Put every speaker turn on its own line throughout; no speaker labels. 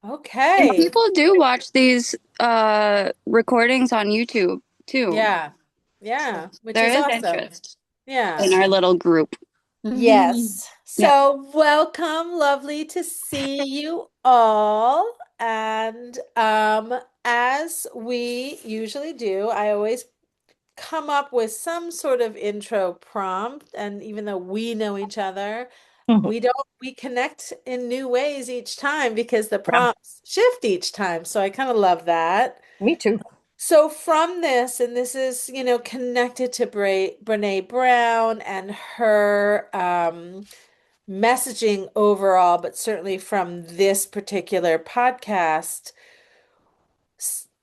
And
Okay.
people do watch these recordings on YouTube too.
Yeah. Yeah, which
There
is
is
awesome.
interest in
Yeah.
our little group.
Yes.
Yep.
So welcome. Lovely to see you all. And as we usually do, I always come up with some sort of intro prompt. And even though we know each other, we don't we connect in new ways each time because the
Yeah,
prompts shift each time. So I kind of love that.
me too.
So from this, and this is, connected to Brene Brown and her messaging overall, but certainly from this particular podcast,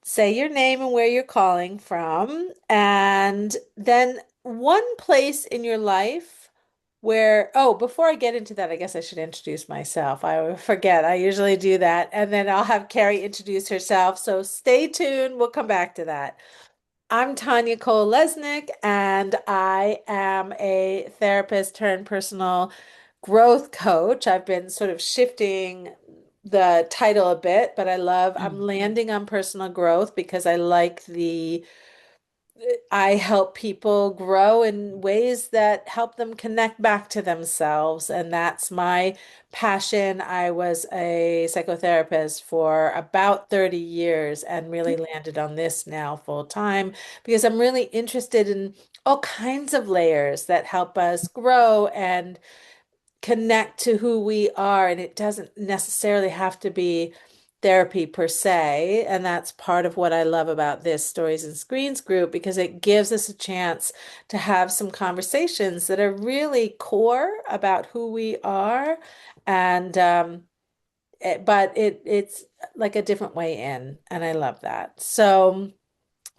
say your name and where you're calling from, and then one place in your life where, oh, before I get into that, I guess I should introduce myself. I forget. I usually do that, and then I'll have Carrie introduce herself. So stay tuned. We'll come back to that. I'm Tanya Cole-Lesnick, and I am a therapist turned personal growth coach. I've been sort of shifting the title a bit, but I'm landing on personal growth because I help people grow in ways that help them connect back to themselves. And that's my passion. I was a psychotherapist for about 30 years and really landed on this now full time because I'm really interested in all kinds of layers that help us grow and connect to who we are. And it doesn't necessarily have to be therapy per se. And that's part of what I love about this Stories and Screens group because it gives us a chance to have some conversations that are really core about who we are. And it's like a different way in, and I love that. So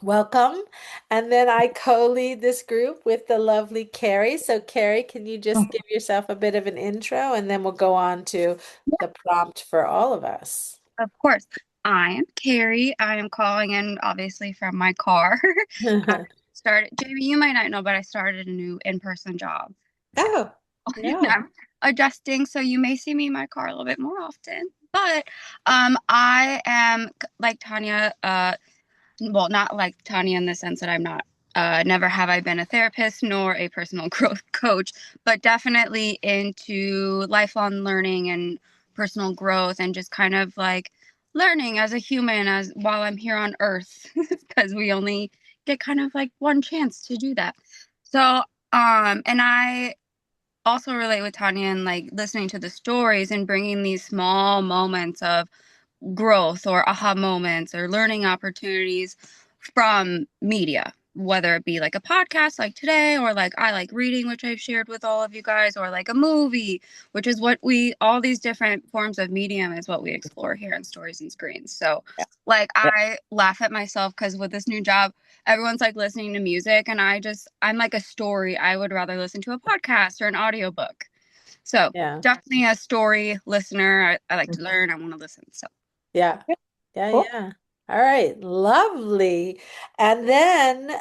welcome. And then I co-lead this group with the lovely Carrie. So, Carrie, can you just give yourself a bit of an intro and then we'll go on to the prompt for all of us?
Of course. I am Carrie. I am calling in obviously from my car. I started, Jamie, you might not know, but I started a new in-person job. So
Oh, no.
I'm adjusting, so you may see me in my car a little bit more often. But I am like Tanya, well, not like Tanya in the sense that I'm not, never have I been a therapist nor a personal growth coach, but definitely into lifelong learning and personal growth and just kind of like learning as a human as while I'm here on earth because we only get kind of like one chance to do that. So, and I also relate with Tanya and like listening to the stories and bringing these small moments of growth or aha moments or learning opportunities from media, whether it be like a podcast like today, or like I like reading, which I've shared with all of you guys, or like a movie, which is what all these different forms of medium is what we explore here in Stories and Screens. So,
Yeah.
like,
Yeah.
I laugh at myself because with this new job, everyone's like listening to music, and I'm like a story. I would rather listen to a podcast or an audiobook. So,
Yeah.
definitely a story listener. I like to learn, I want to listen. So,
Yeah.
Yeah,
Yeah,
cool.
yeah. All right, lovely. And then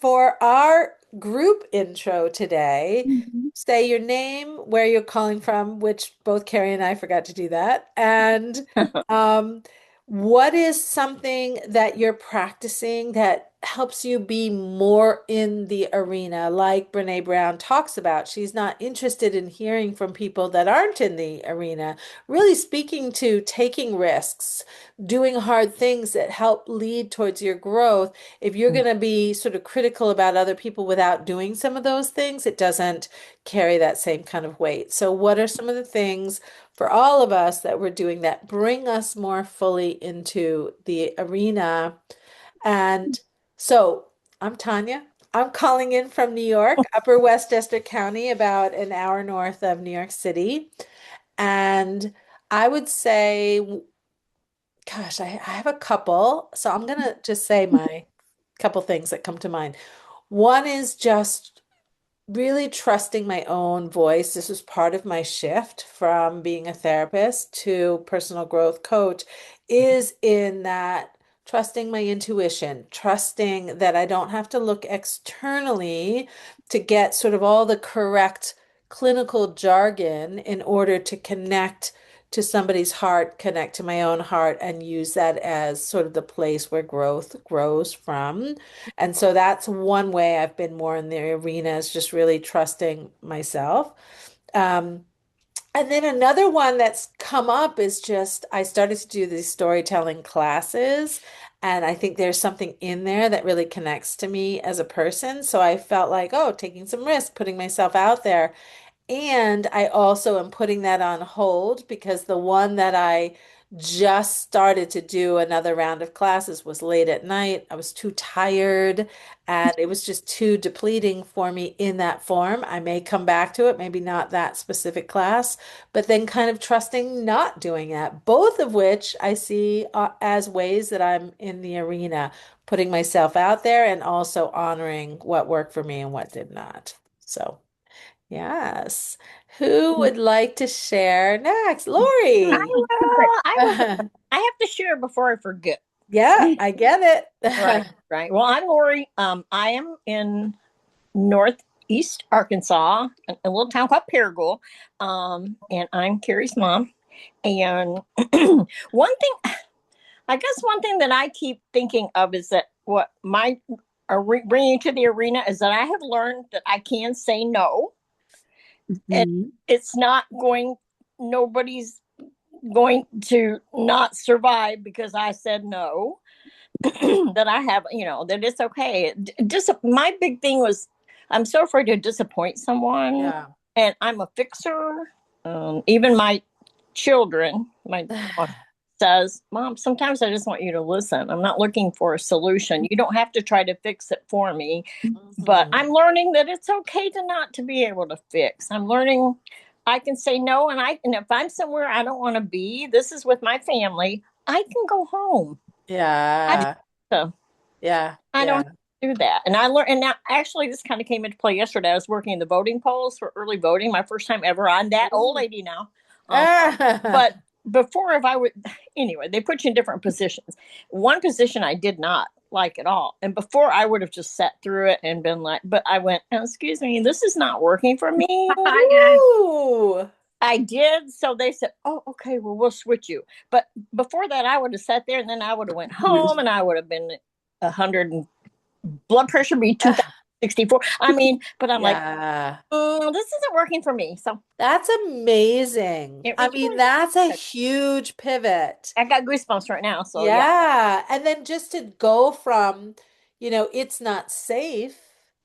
for our group intro today,
Mhm.
say your name, where you're calling from, which both Carrie and I forgot to do that, and um, what is something that you're practicing that helps you be more in the arena, like Brene Brown talks about. She's not interested in hearing from people that aren't in the arena, really speaking to taking risks, doing hard things that help lead towards your growth. If you're going to be sort of critical about other people without doing some of those things, it doesn't carry that same kind of weight. So, what are some of the things for all of us that we're doing that bring us more fully into the arena? And so, I'm Tanya. I'm calling in from New York, Upper Westchester County, about an hour north of New York City. And I would say, gosh, I have a couple. So I'm going to just say my couple things that come to mind. One is just really trusting my own voice. This was part of my shift from being a therapist to personal growth coach, is in that trusting my intuition, trusting that I don't have to look externally to get sort of all the correct clinical jargon in order to connect to somebody's heart, connect to my own heart, and use that as sort of the place where growth grows from. And so that's one way I've been more in the arena, is just really trusting myself. Um, and then another one that's come up is just I started to do these storytelling classes, and I think there's something in there that really connects to me as a person. So I felt like, oh, taking some risk, putting myself out there. And I also am putting that on hold because the one that I just started to do another round of classes was late at night. I was too tired and it was just too depleting for me in that form. I may come back to it, maybe not that specific class, but then kind of trusting not doing that. Both of which I see as ways that I'm in the arena, putting myself out there and also honoring what worked for me and what did not. So. Yes. Who would like to share next?
I
Lori.
will. I will. I have to share before I forget.
Yeah, I get
Right,
it.
right. Well, I'm Lori. I am in Northeast Arkansas, a little town called Paragould, and I'm Carrie's mom. And one thing that I keep thinking of is that what my bringing to the arena is that I have learned that I can say no, and
Mhm.
it's not going. Nobody's going to not survive because I said no. That I have, that it's okay. My big thing was I'm so afraid to disappoint someone,
Yeah.
and I'm a fixer. Even my children, my says, "Mom, sometimes I just want you to listen. I'm not looking for a solution. You don't have to try to fix it for me." But
Mhm.
I'm learning that it's okay to not to be able to fix. I'm learning I can say no, and if I'm somewhere I don't want to be, this is with my family, I can go home. I
Yeah.
don't
Yeah.
I don't
Yeah.
have to do that. And I learned, and now actually, this kind of came into play yesterday. I was working in the voting polls for early voting, my first time ever. I'm that old
Ooh.
lady now. Um,
Ah.
but before, if I would, anyway, they put you in different positions. One position I did not like at all. And before, I would have just sat through it and been like, but I went, "Oh, excuse me, this is not working for me."
Yes.
Ooh.
I did. So they said, "Oh, okay, well, we'll switch you." But before that, I would have sat there and then I would have went home and I would have been 100 blood pressure be
Ah,
2064. I mean, but I'm like,
yeah.
this isn't working for me. So
That's amazing.
it
I
was
mean,
really
that's a
good.
huge pivot.
I got goosebumps right now. So yeah,
Yeah. And then just to go from, it's not safe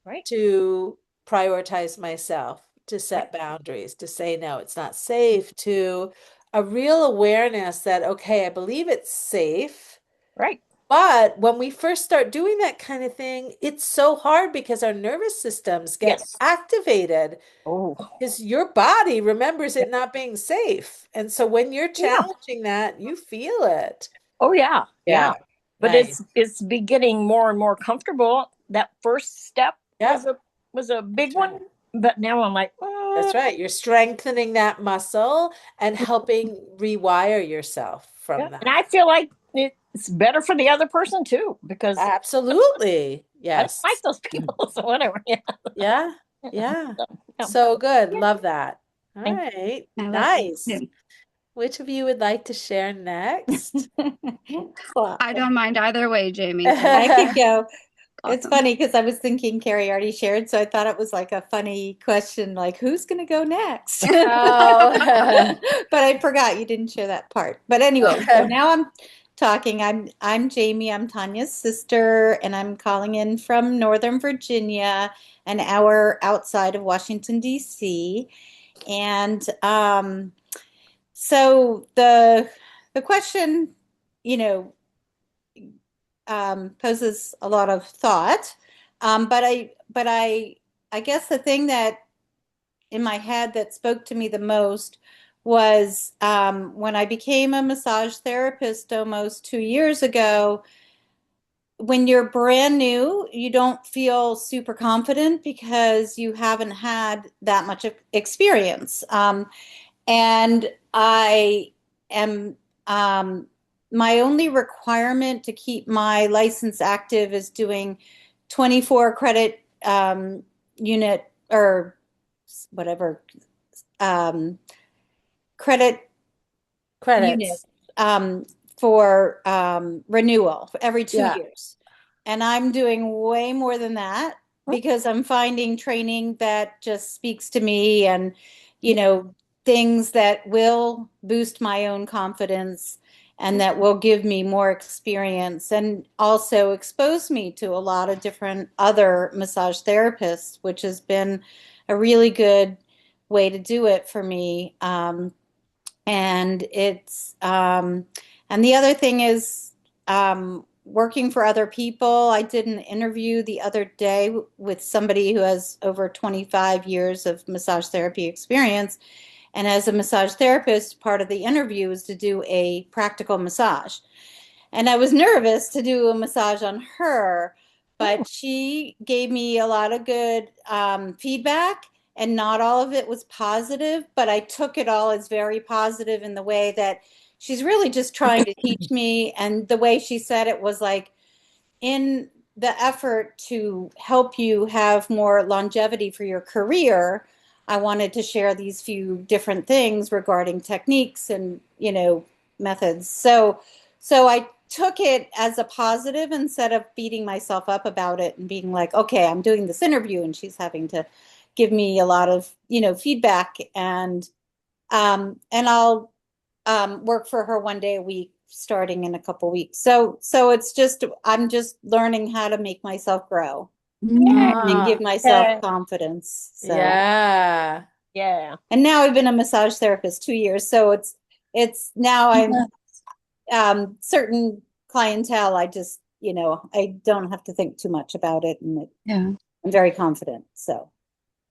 right,
to prioritize myself, to
right,
set boundaries, to say no, it's not safe, to a real awareness that, okay, I believe it's safe.
right.
But when we first start doing that kind of thing, it's so hard because our nervous systems get
Yes.
activated
Oh,
because your body remembers it not being safe. And so when you're
yeah.
challenging that, you feel it.
Oh, yeah. Yeah.
Yeah.
But
Nice.
it's be getting more and more comfortable. That first step
Yeah.
was a big
That's right.
one. But now I'm like,
That's right. You're strengthening that muscle and helping rewire yourself
yeah.
from
And
that.
I feel like it's better for the other person too because
Absolutely.
I don't like
Yes.
those people. So whatever. Yeah.
Yeah. Yeah.
So, yeah.
So good.
Yeah.
Love that. All
Thank
right.
I love that
Nice.
too.
Which of you would like to share next?
Well,
I don't mind either way, Jamie. So
I could go. It's
awesome.
funny because I was thinking Carrie already shared, so I thought it was like a funny question, like who's going to go next?
Oh,
But I forgot you didn't share that part. But anyway, so
okay.
now I'm talking. I'm Jamie. I'm Tanya's sister, and I'm calling in from Northern Virginia, an hour outside of Washington, D.C. And so the question, you know, poses a lot of thought. But I guess the thing that in my head that spoke to me the most was when I became a massage therapist almost 2 years ago. When you're brand new, you don't feel super confident because you haven't had that much experience. And I am my only requirement to keep my license active is doing 24 credit unit or whatever um, credit
Credits.
units for renewal every two
Yeah.
years. And I'm doing way more than that because I'm finding training that just speaks to me and, things that will boost my own confidence and that will give me more experience and also expose me to a lot of different other massage therapists, which has been a really good way to do it for me. And and the other thing is working for other people. I did an interview the other day with somebody who has over 25 years of massage therapy experience. And as a massage therapist, part of the interview was to do a practical massage. And I was nervous to do a massage on her, but she gave me a lot of good feedback, and not all of it was positive, but I took it all as very positive in the way that she's really just trying to teach me. And the way she said it was like, in the effort to help you have more longevity for your career, I wanted to share these few different things regarding techniques and, methods. So I took it as a positive instead of beating myself up about it and being like, okay, I'm doing this interview and she's having to give me a lot of, feedback, and I'll work for her one day a week starting in a couple weeks. So it's just I'm just learning how to make myself grow
Mm.
and give
Ah,
myself
Yeah.
confidence. So
yeah.
Yeah.
and now I've been a massage therapist 2 years, so it's now I'm certain clientele. I just I don't have to think too much about it, and
Yeah.
I'm very confident. So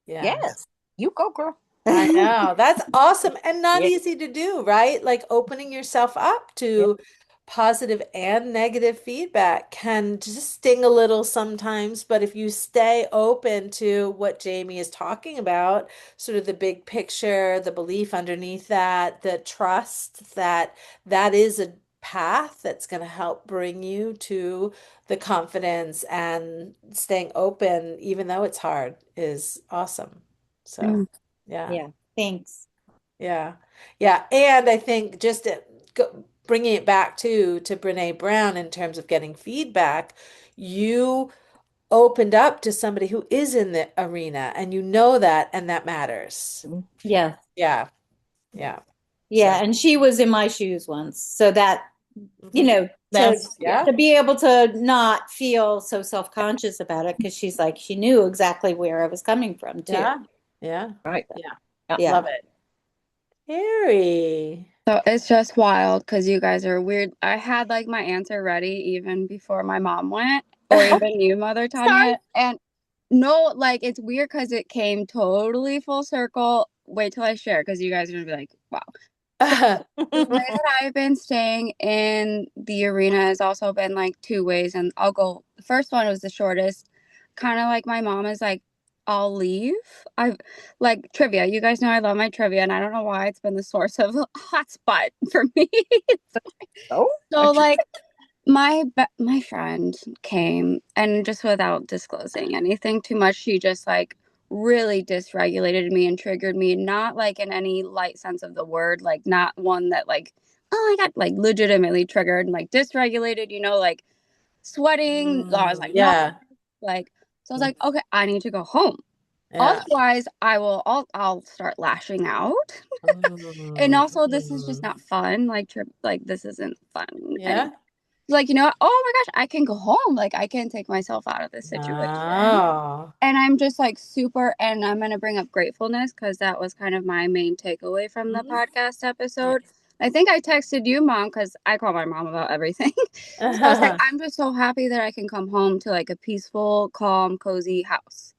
Yeah.
Yes. You go, girl.
I know. That's awesome and not
Yeah.
easy to do, right? Like opening yourself up
Yeah.
to positive and negative feedback can just sting a little sometimes, but if you stay open to what Jamie is talking about, sort of the big picture, the belief underneath that, the trust that that is a path that's going to help bring you to the confidence, and staying open, even though it's hard, is awesome. So.
Yeah.
Yeah.
yeah, thanks.
Yeah. Yeah. And I think just bringing it back to Brene Brown in terms of getting feedback, you opened up to somebody who is in the arena and you know that, and that matters.
Yeah,
Yeah. Yeah. So,
yeah, and she was in my shoes once, so that
mhm.
to
That's
Yeah.
be able to not feel so self-conscious about it, because she's like, she knew exactly where I was coming from too.
Yeah. Yeah.
right.
Yeah.
Yeah.
Yeah.
Love it. Harry.
So it's just wild because you guys are weird. I had like my answer ready even before my mom went, or
Oh,
even you, Mother
sorry.
Tanya. And no, like it's weird because it came totally full circle. Wait till I share because you guys are gonna be like, wow. So the way that I've been staying in the arena has also been like two ways, and I'll go. The first one was the shortest, kind of like my mom is like, I'll leave. I've like trivia. You guys know I love my trivia, and I don't know why it's been the source of hotspot for me.
Oh,
So like my friend came, and just without disclosing anything too much, she just like really dysregulated me and triggered me, not like in any light sense of the word, like not one that like, oh, I got like legitimately triggered and like dysregulated, like sweating. I was like, no,
Yeah.
like, so I was like, okay, I need to go home.
Yeah.
Otherwise, I'll start lashing out. And also, this is just
Mm.
not fun. Like this isn't fun
Yeah.
anymore. Like, oh my gosh, I can go home. Like, I can take myself out of this situation.
Oh.
And I'm just like super, and I'm going to bring up gratefulness because that was kind of my main takeaway from the
Mhm.
podcast
Yeah.
episode. I think I texted you, Mom, because I call my mom about everything. So I was like, I'm just so happy that I can come home to like a peaceful, calm, cozy house.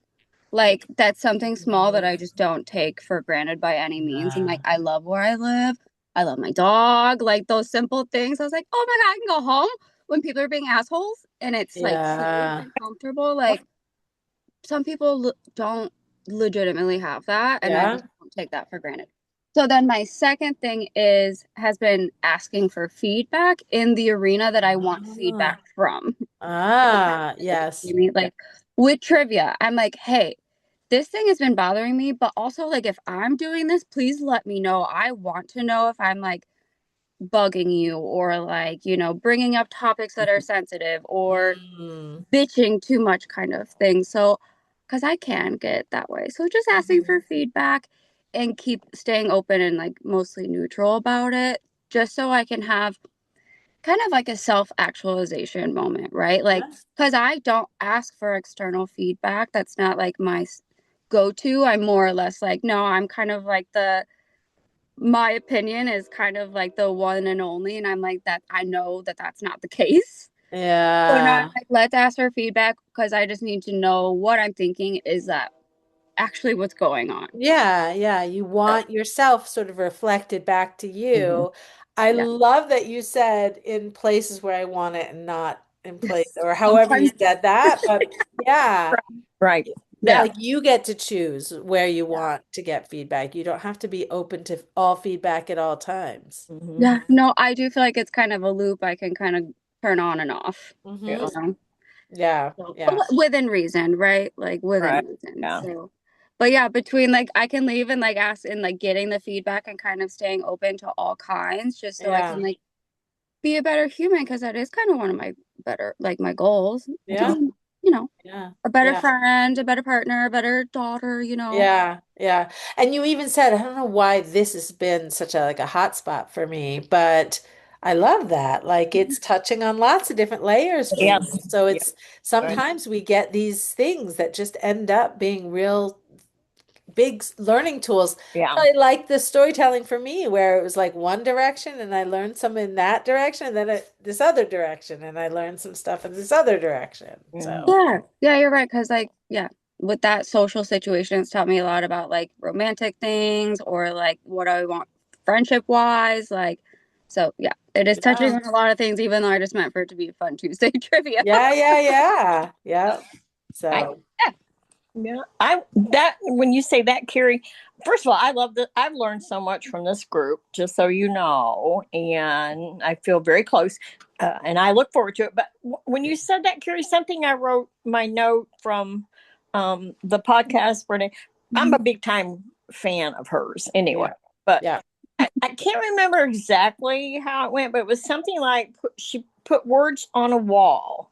Like, that's something small that I just don't take for granted by any means. And like, I love where I live. I love my dog. Like, those simple things. I was like, oh my God, I can go home when people are being assholes and it's like safe
Yeah.
and comfortable. Like, some people don't legitimately have that. And I
Yeah.
just don't take that for granted. So then my second thing has been asking for feedback in the arena that I want
Ah,
feedback from.
yes.
Like with trivia, I'm like, hey, this thing has been bothering me, but also like if I'm doing this, please let me know. I want to know if I'm like bugging you, or like, bringing up topics that are sensitive, or
Mm.
bitching too much kind of thing. So, because I can get that way. So just asking for feedback and keep staying open and like mostly neutral about it, just so I can have kind of like a self-actualization moment, right? Like,
Yes.
because I don't ask for external feedback. That's not like my go-to. I'm more or less like, no, I'm kind of like my opinion is kind of like the one and only. And I'm like, that I know that that's not the case. So now I'm
Yeah.
like, let's ask for feedback because I just need to know what I'm thinking. Is that actually what's going on?
Yeah, yeah. You
So,
want yourself sort of reflected back to
Mhm.
you. I
yeah.
love that you said in places where I want it and not in place,
Yes.
or however you
Sometimes.
said that. But yeah,
Right.
that
Yeah.
like you get to choose where you want to get feedback. You don't have to be open to all feedback at all times.
Hmm.
Yeah. No, I do feel like it's kind of a loop I can kind of turn on and off.
Yeah.
Mm-hmm.
You know?
Yeah,
So,
yeah,
within reason, right? Like within
Right.
reason.
Yeah.
So, but yeah, between like I can leave and like ask and like getting the feedback and kind of staying open to all kinds, just so I can
yeah,
like be a better human, because that is kind of one of my better like my goals to
yeah,
be,
yeah,
a better
yeah.
friend, a better partner, a better daughter.
Yeah, yeah. And you even said, I don't know why this has been such a like a hot spot for me, but I love that. Like it's touching on lots of different layers for you.
Yes.
So
Yeah.
it's
Right.
sometimes we get these things that just end up being real big learning tools.
Yeah.
I like the storytelling for me where it was like one direction and I learned some in that direction and then this other direction and I learned some stuff in this other direction.
Mhm.
So,
Yeah, you're right. Because like, yeah, with that social situation, it's taught me a lot about like romantic things, or like what I want friendship wise. Like, so yeah, it is touching
yeah.
on a lot of things, even though I just meant for it to be a fun Tuesday trivia.
Yeah, yeah, yeah. Yeah.
I
So,
Yeah, I that when you say that, Carrie, first of all, I love that I've learned so much from this group, just so you know, and I feel very close, and I look forward to it. But when you said that, Carrie, something I wrote my note from the podcast, Brene, I'm a
Mhm.
big time fan of hers anyway,
yeah.
but
Yeah.
I can't remember exactly how it went, but it was something like she put words on a wall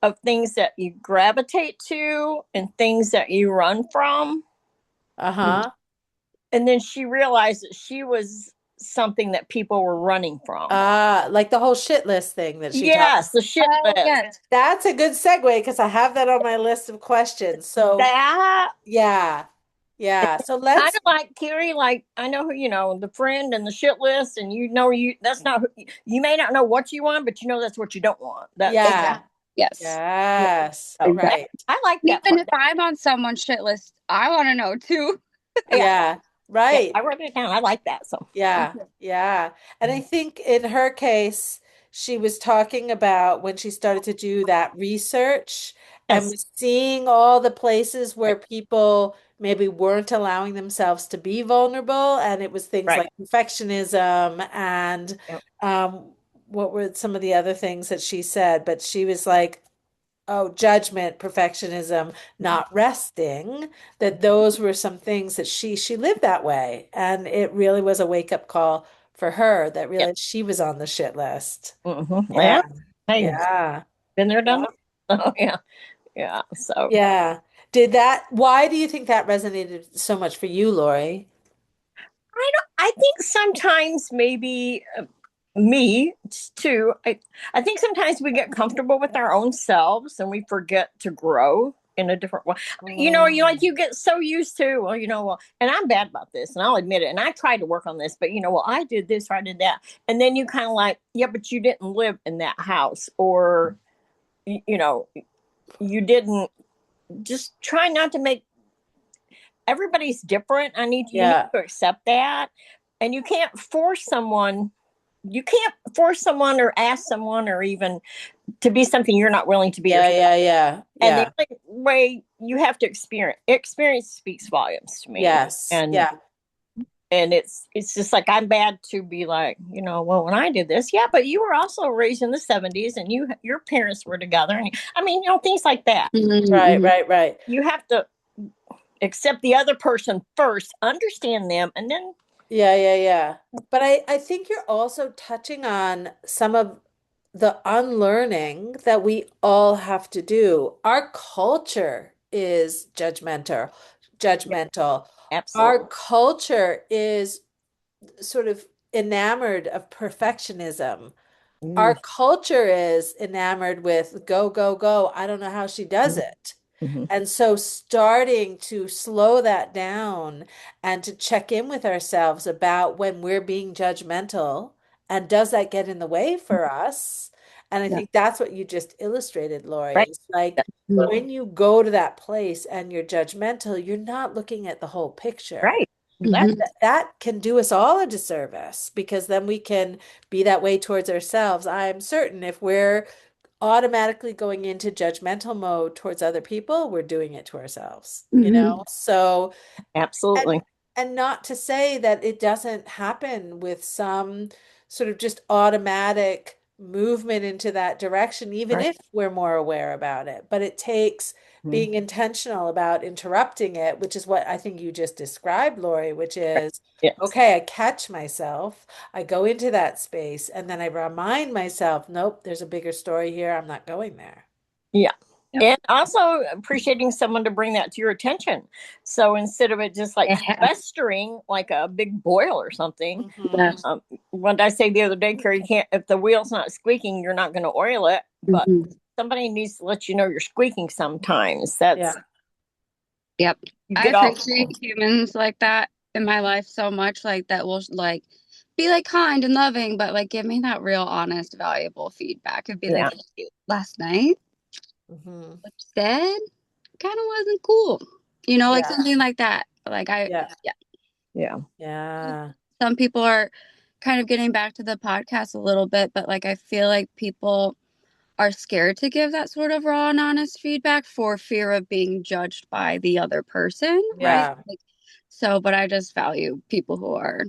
of things that you gravitate to and things that you run from.
Uh-huh.
And then she realized that she was something that people were running from.
Like the whole shit list thing that she talked.
Yes, the shit
Oh
list.
yes.
That's a good segue because I have that on my list of questions. So,
That
yeah. Yeah. So
kind
let's,
of like Carrie, like I know who, the friend and the shit list, and that's not who you may not know what you want, but that's what you don't want. That
yeah.
exactly.
Yes. Yeah.
Yes.
So that
Right.
I like that
Even
part.
if I'm on someone's shit list, I want to know too.
Yeah,
Yeah.
yeah,
Right.
I wrote it down. I like that. So
Yeah, yeah. And I think in her case, she was talking about when she started to do that research and
yes,
was seeing all the places where people maybe weren't allowing themselves to be vulnerable. And it was things
right.
like perfectionism and
Yep.
what were some of the other things that she said? But she was like, oh, judgment, perfectionism, not resting, that those were some things that she lived that way. And it really was a wake-up call for her that
Yep.
realized she was on the shit list. Yeah.
Yeah. Hey,
Yeah.
been there, done
Yeah.
that. Oh yeah, yeah. So
Yeah. Why do you think that resonated so much for you, Lori?
I don't. I think sometimes maybe me too. I think sometimes we get comfortable with our own selves and we forget to grow in a different way.
Mm.
You get so used to and I'm bad about this, and I'll admit it. And I tried to work on this, but I did this or I did that, and then you kind of like, yeah, but you didn't live in that house, or you know, you didn't. Just try not to make everybody's different. You need
Yeah.
to accept that. And you can't force someone or ask someone or even to be something you're not willing to be
Yeah,
yourself.
yeah, yeah.
And the
Yeah.
only way you have to experience speaks volumes to me.
Yes. Yeah.
And it's just like I'm bad to be like, well, when I did this, yeah, but you were also raised in the 70s and your parents were together. And I mean, things like that.
Right,
Mm-hmm.
right, right.
You have to accept the other person first, understand them, and then
Yeah, yeah, yeah. But I think you're also touching on some of the unlearning that we all have to do. Our culture is
Yeah,
judgmental. Our
absolutely.
culture is sort of enamored of perfectionism. Our
Mm,
culture is enamored with go, go, go. I don't know how she does
mm,
it.
mhm.
And so starting to slow that down and to check in with ourselves about when we're being judgmental and does that get in the way for us? And I
Yeah.
think that's what you just illustrated, Lori.
Right.
It's like
Mhm.
when you go to that place and you're judgmental, you're not looking at the whole picture.
Right.
And
Exactly.
Mhm.
that can do us all a disservice because then we can be that way towards ourselves. I'm certain if we're automatically going into judgmental mode towards other people, we're doing it to ourselves, you
Mhm.
know? So, and
Absolutely.
and not to say that it doesn't happen with some sort of just automatic movement into that direction, even
Right.
if we're more aware about it. But it takes
Mm,
being intentional about interrupting it, which is what I think you just described, Lori, which
right.
is,
Yes.
okay, I catch myself, I go into that space, and then I remind myself, nope, there's a bigger story here. I'm not going there.
Yeah.
Yep.
And also appreciating someone to bring that to your attention. So instead of it just like
Yeah.
festering like a big boil or something,
Hmm.
Yes.
what did I say the other day, Carrie? You can't, if the wheel's not squeaking, you're not going to oil it. But
Mhm.
somebody needs to let you know you're squeaking sometimes.
Yeah.
That's,
Yep.
you
I
get off.
appreciate humans like that in my life so much, like that will like be like kind and loving, but like give me that real honest, valuable feedback and be like,
Yeah.
"Hey, last night,
Hmm.
what you said kind of wasn't cool. Like
Yeah.
something like that. Like
Yeah.
yeah.
Yeah.
Yeah.
Some people are kind of getting back to the podcast a little bit, but like I feel like people are scared to give that sort of raw and honest feedback for fear of being judged by the other person, right?
Yeah.
Like, so, but I just value people who are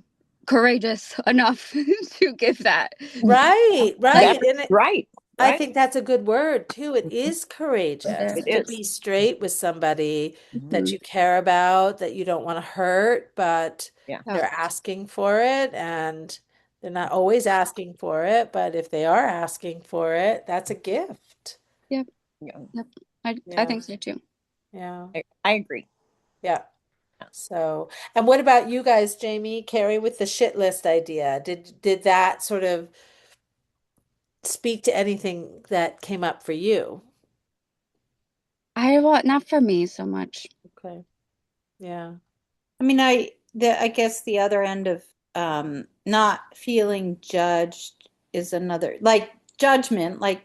courageous enough to give that.
Right,
Like,
right.
That's
And
right.
I
Right.
think that's a good word too. It
Mhm.
is courageous
It
there.
to
is.
be straight with somebody that
Mhm.
you care about, that you don't want to hurt, but
Yeah.
Yeah,
they're asking for it and they're not always asking for it, but if they are asking for it, that's a gift.
yep,
Yeah.
yep. I
Yeah,
think so too.
yeah,
I agree.
yeah. So, and what about you guys, Jamie, Carrie, with the shit list idea? Did that sort of speak to anything that came up for you?
I want not for me so much.
Okay. Yeah.
I mean, I guess the other end of not feeling judged is another, like judgment, like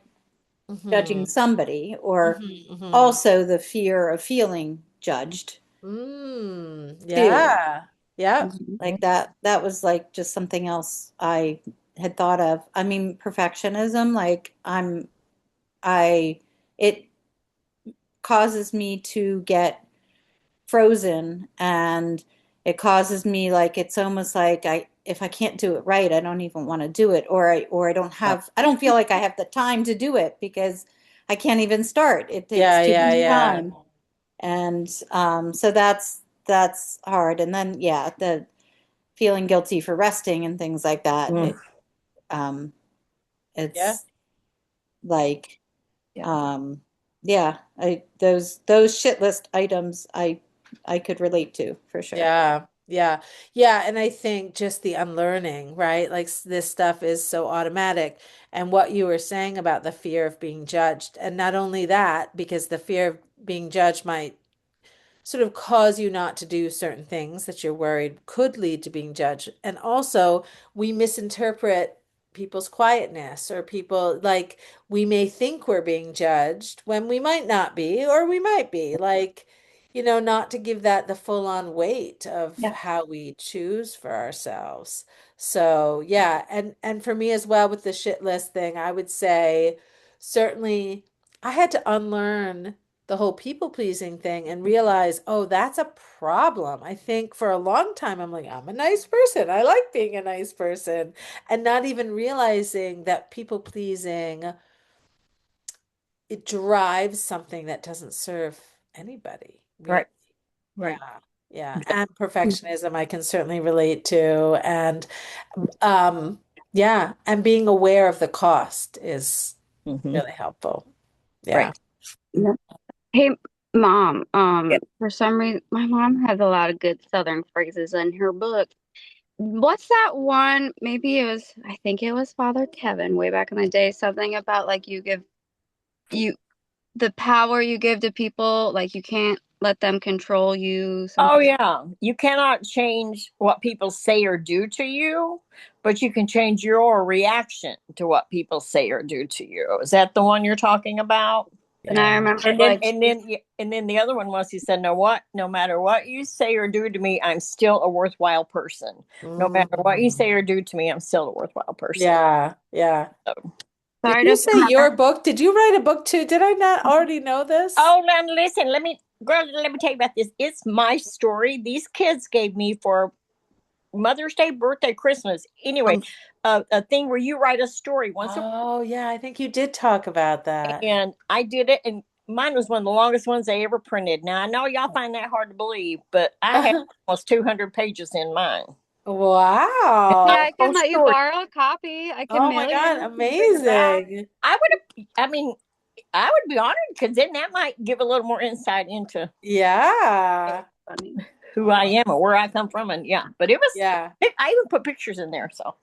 judging
Mm-hmm.
somebody, or
Mm-hmm. Mm-hmm.
also the fear of feeling judged
Mm,
too.
yeah. Yep.
Mhm.
Like that was like just something else I had thought of. I mean, perfectionism, like I it causes me to get frozen, and it causes me, like, it's almost like I if I can't do it right, I don't even want to do it, or
Yeah.
I don't feel like I have the time to do it because I can't even start. It takes
Yeah,
too
yeah,
much
yeah.
time. And so that's hard. And then yeah, the feeling guilty for resting and things like that.
Mm,
Um
Yeah.
it's like
yeah.
um yeah, I those shit list items I could relate to for sure.
Yeah. Yeah. Yeah, and I think just the unlearning, right? Like this stuff is so automatic. And what you were saying about the fear of being judged, and not only that, because the fear of being judged might sort of cause you not to do certain things that you're worried could lead to being judged. And also, we misinterpret people's quietness or people like we may think we're being judged when we might not be, or we might be. Like, not to give that the full on weight of
Yeah.
how we choose for ourselves. So, yeah, and for me as well with the shit list thing, I would say certainly I had to unlearn the whole people pleasing thing and realize, oh, that's a problem. I think for a long time, I'm like, I'm a nice person. I like being a nice person. And not even realizing that people pleasing, it drives something that doesn't serve anybody, really.
Right.
Yeah.
Right.
Yeah. And perfectionism, I can certainly relate to. And um, yeah, and being aware of the cost is
Hmm.
really helpful. Yeah.
Right.
Yeah. Hey, Mom,
Yeah.
for some reason, my mom has a lot of good Southern phrases in her book. What's that one? Maybe it was, I think it was Father Kevin way back in the day, something about like you, the power you give to people, like you can't let them control you,
Oh,
something.
yeah. You cannot change what people say or do to you, but you can change your reaction to what people say or do to you. Is that the one you're talking about?
And I
Yeah.
remember
And then
like
and then and then the other one was he said, "No what? No matter what you say or do to me, I'm still a worthwhile person. No matter what you
Mm.
say or do to me, I'm still a worthwhile person."
Yeah. Yeah.
So,
Did
sorry
you
to
say your book? Did you write a book too? Did I not already know this?
oh, now listen, let me tell you about this. It's my story. These kids gave me for Mother's Day, birthday, Christmas. Anyway,
um,
a thing where you write a story once a
Oh, yeah, I think you did talk about that.
and I did it, and mine was one of the longest ones they ever printed. Now I know y'all find that hard to believe, but I had almost 200 pages in mine.
yeah,
Wow.
I
Whole
can let you
story.
borrow a copy. I can
Oh my
mail you
God,
a paperback.
amazing.
I would have. I mean, I would be honored because then that might give a little more insight into
Yeah.
Funny.
who I am or where I come from, and yeah. But it was.
Yeah.
I even put pictures in there. So.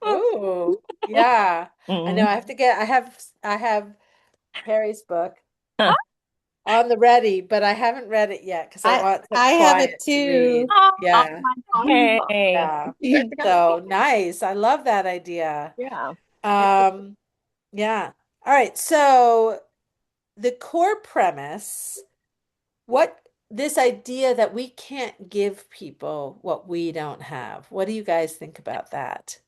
Ooh. Yeah. I know
Mhm.
I have to get I have Perry's book
Huh.
on the ready, but I haven't read it yet because I
I
want some
I have it
quiet to
too.
read.
Oh,
Yeah.
my phone book.
Hey.
Yeah. So nice. I love that idea.
Yeah.
Um, yeah. All right. So the core premise, what this idea that we can't give people what we don't have. What do you guys think about that?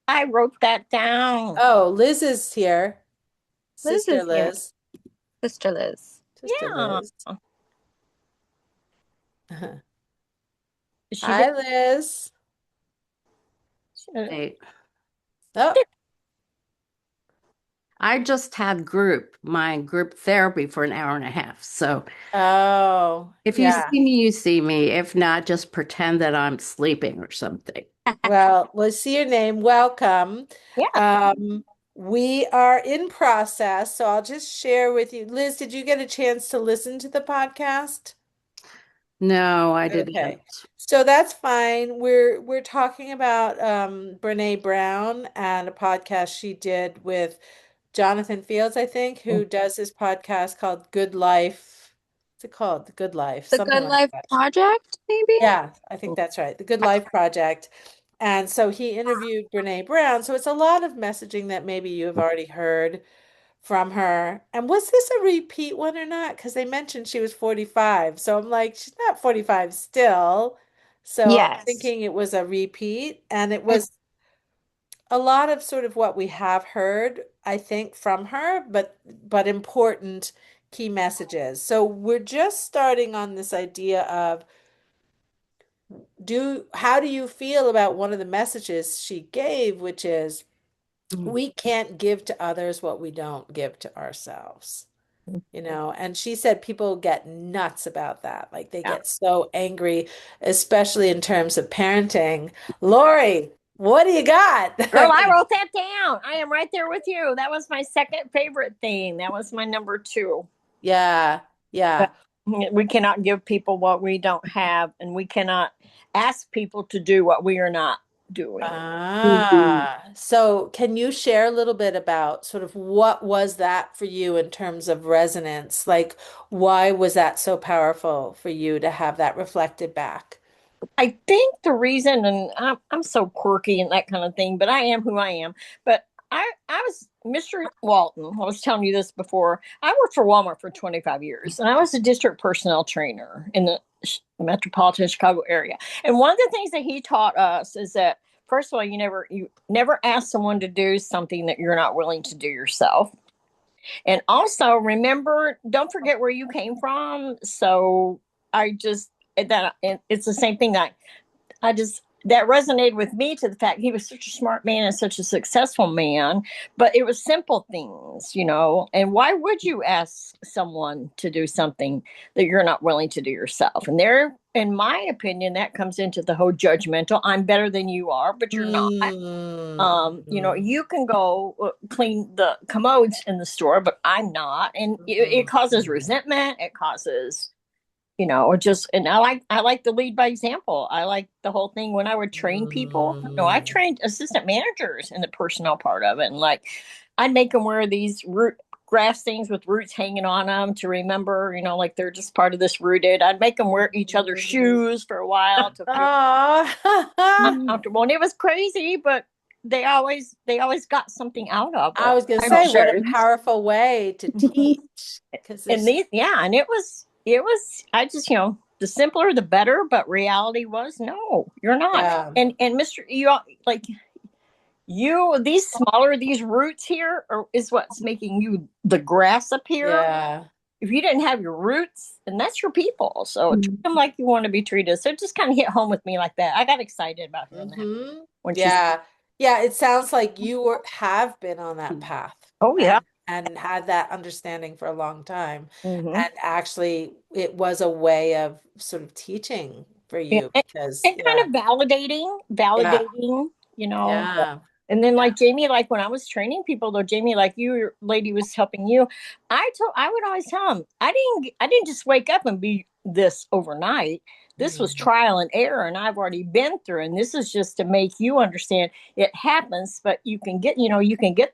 I wrote that down.
Oh, Liz is here.
Liz
Sister
is here.
Liz.
Sister Liz.
Sister
Yeah.
Liz.
She.
Hi, Liz.
Hey,
Oh,
I just had my group therapy for an hour and a half. So
oh,
if you
yeah.
see me, you see me. If not, just pretend that I'm sleeping or something.
Well, we'll see your name. Welcome.
Yeah.
Um, we are in process, so I'll just share with you. Liz, did you get a chance to listen to the podcast?
No, I
Okay.
didn't.
So that's fine. We're talking about Brene Brown and a podcast she did with Jonathan Fields, I think, who does this podcast called Good Life. What's it called? The Good Life,
The
something
Good
like
Life
that.
Project, maybe?
Yeah, I think that's right. The Good Life Project. And so he interviewed Brene Brown. So it's a lot of messaging that maybe you have already heard from her. And was this a repeat one or not? Because they mentioned she was 45. So I'm like, she's not 45 still. So I'm
Yes.
thinking it was a repeat. And it was a lot of sort of what we have heard, I think, from her, but important key messages. So we're just starting on this idea of do how do you feel about one of the messages she gave, which is
Mm.
we can't give to others what we don't give to ourselves. And she said people get nuts about that. Like they
Yeah.
get so angry, especially in terms of parenting. Lori, what do you got?
Girl, I wrote that down. I am right there with you. That was my second favorite thing. That was my number two.
Yeah, yeah.
But we cannot give people what we don't have, and we cannot ask people to do what we are not doing.
Mhm.
So can you share a little bit about sort of what was that for you in terms of resonance? Like, why was that so powerful for you to have that reflected back?
I think the reason, and I'm so quirky and that kind of thing, but I am who I am. But I was Mr. Walton. I was telling you this before. I worked for Walmart for 25 years, and I was a district personnel trainer in the metropolitan Chicago area. And one of the things that he taught us is that first of all, you never ask someone to do something that you're not willing to do yourself. And also remember, don't forget where you came from. So I just that it's the same thing that I just that resonated with me to the fact he was such a smart man and such a successful man, but it was simple things. And why would you ask someone to do something that you're not willing to do yourself? And there in my opinion, that comes into the whole judgmental. I'm better than you are, but you're not. You can go clean the commodes in the store, but I'm not. And it causes resentment. It causes, just, and I like to lead by example. I like the whole thing when I would train people. I trained assistant managers in the personnel part of it. And like, I'd make them wear these grass things with roots hanging on them to remember, like they're just part of this rooted. I'd make them wear each other's shoes for a while to feel uncomfortable. And it was crazy, but they always got something out of it.
I was going to say, what a powerful way to teach.
And it was, I just, the simpler, the better. But reality was, no, you're not. Yeah. And Mr. These roots here is what's making you the grass up here.
Yeah.
If you didn't have your roots, and that's your people. So treat them like you want to be treated. So it just kind of hit home with me like that. I got excited about hearing that.
Yeah. It sounds like you have been on that path.
Oh, yeah.
And had that understanding for a long time. And actually, it was a way of sort of teaching for you because
and kind of validating,
Yeah.
And then like Jamie, like when I was training people though, Jamie, like your lady was helping you. I would always tell them, I didn't just wake up and be this overnight. This was trial and error, and I've already been through. And this is just to make you understand it happens, but you can get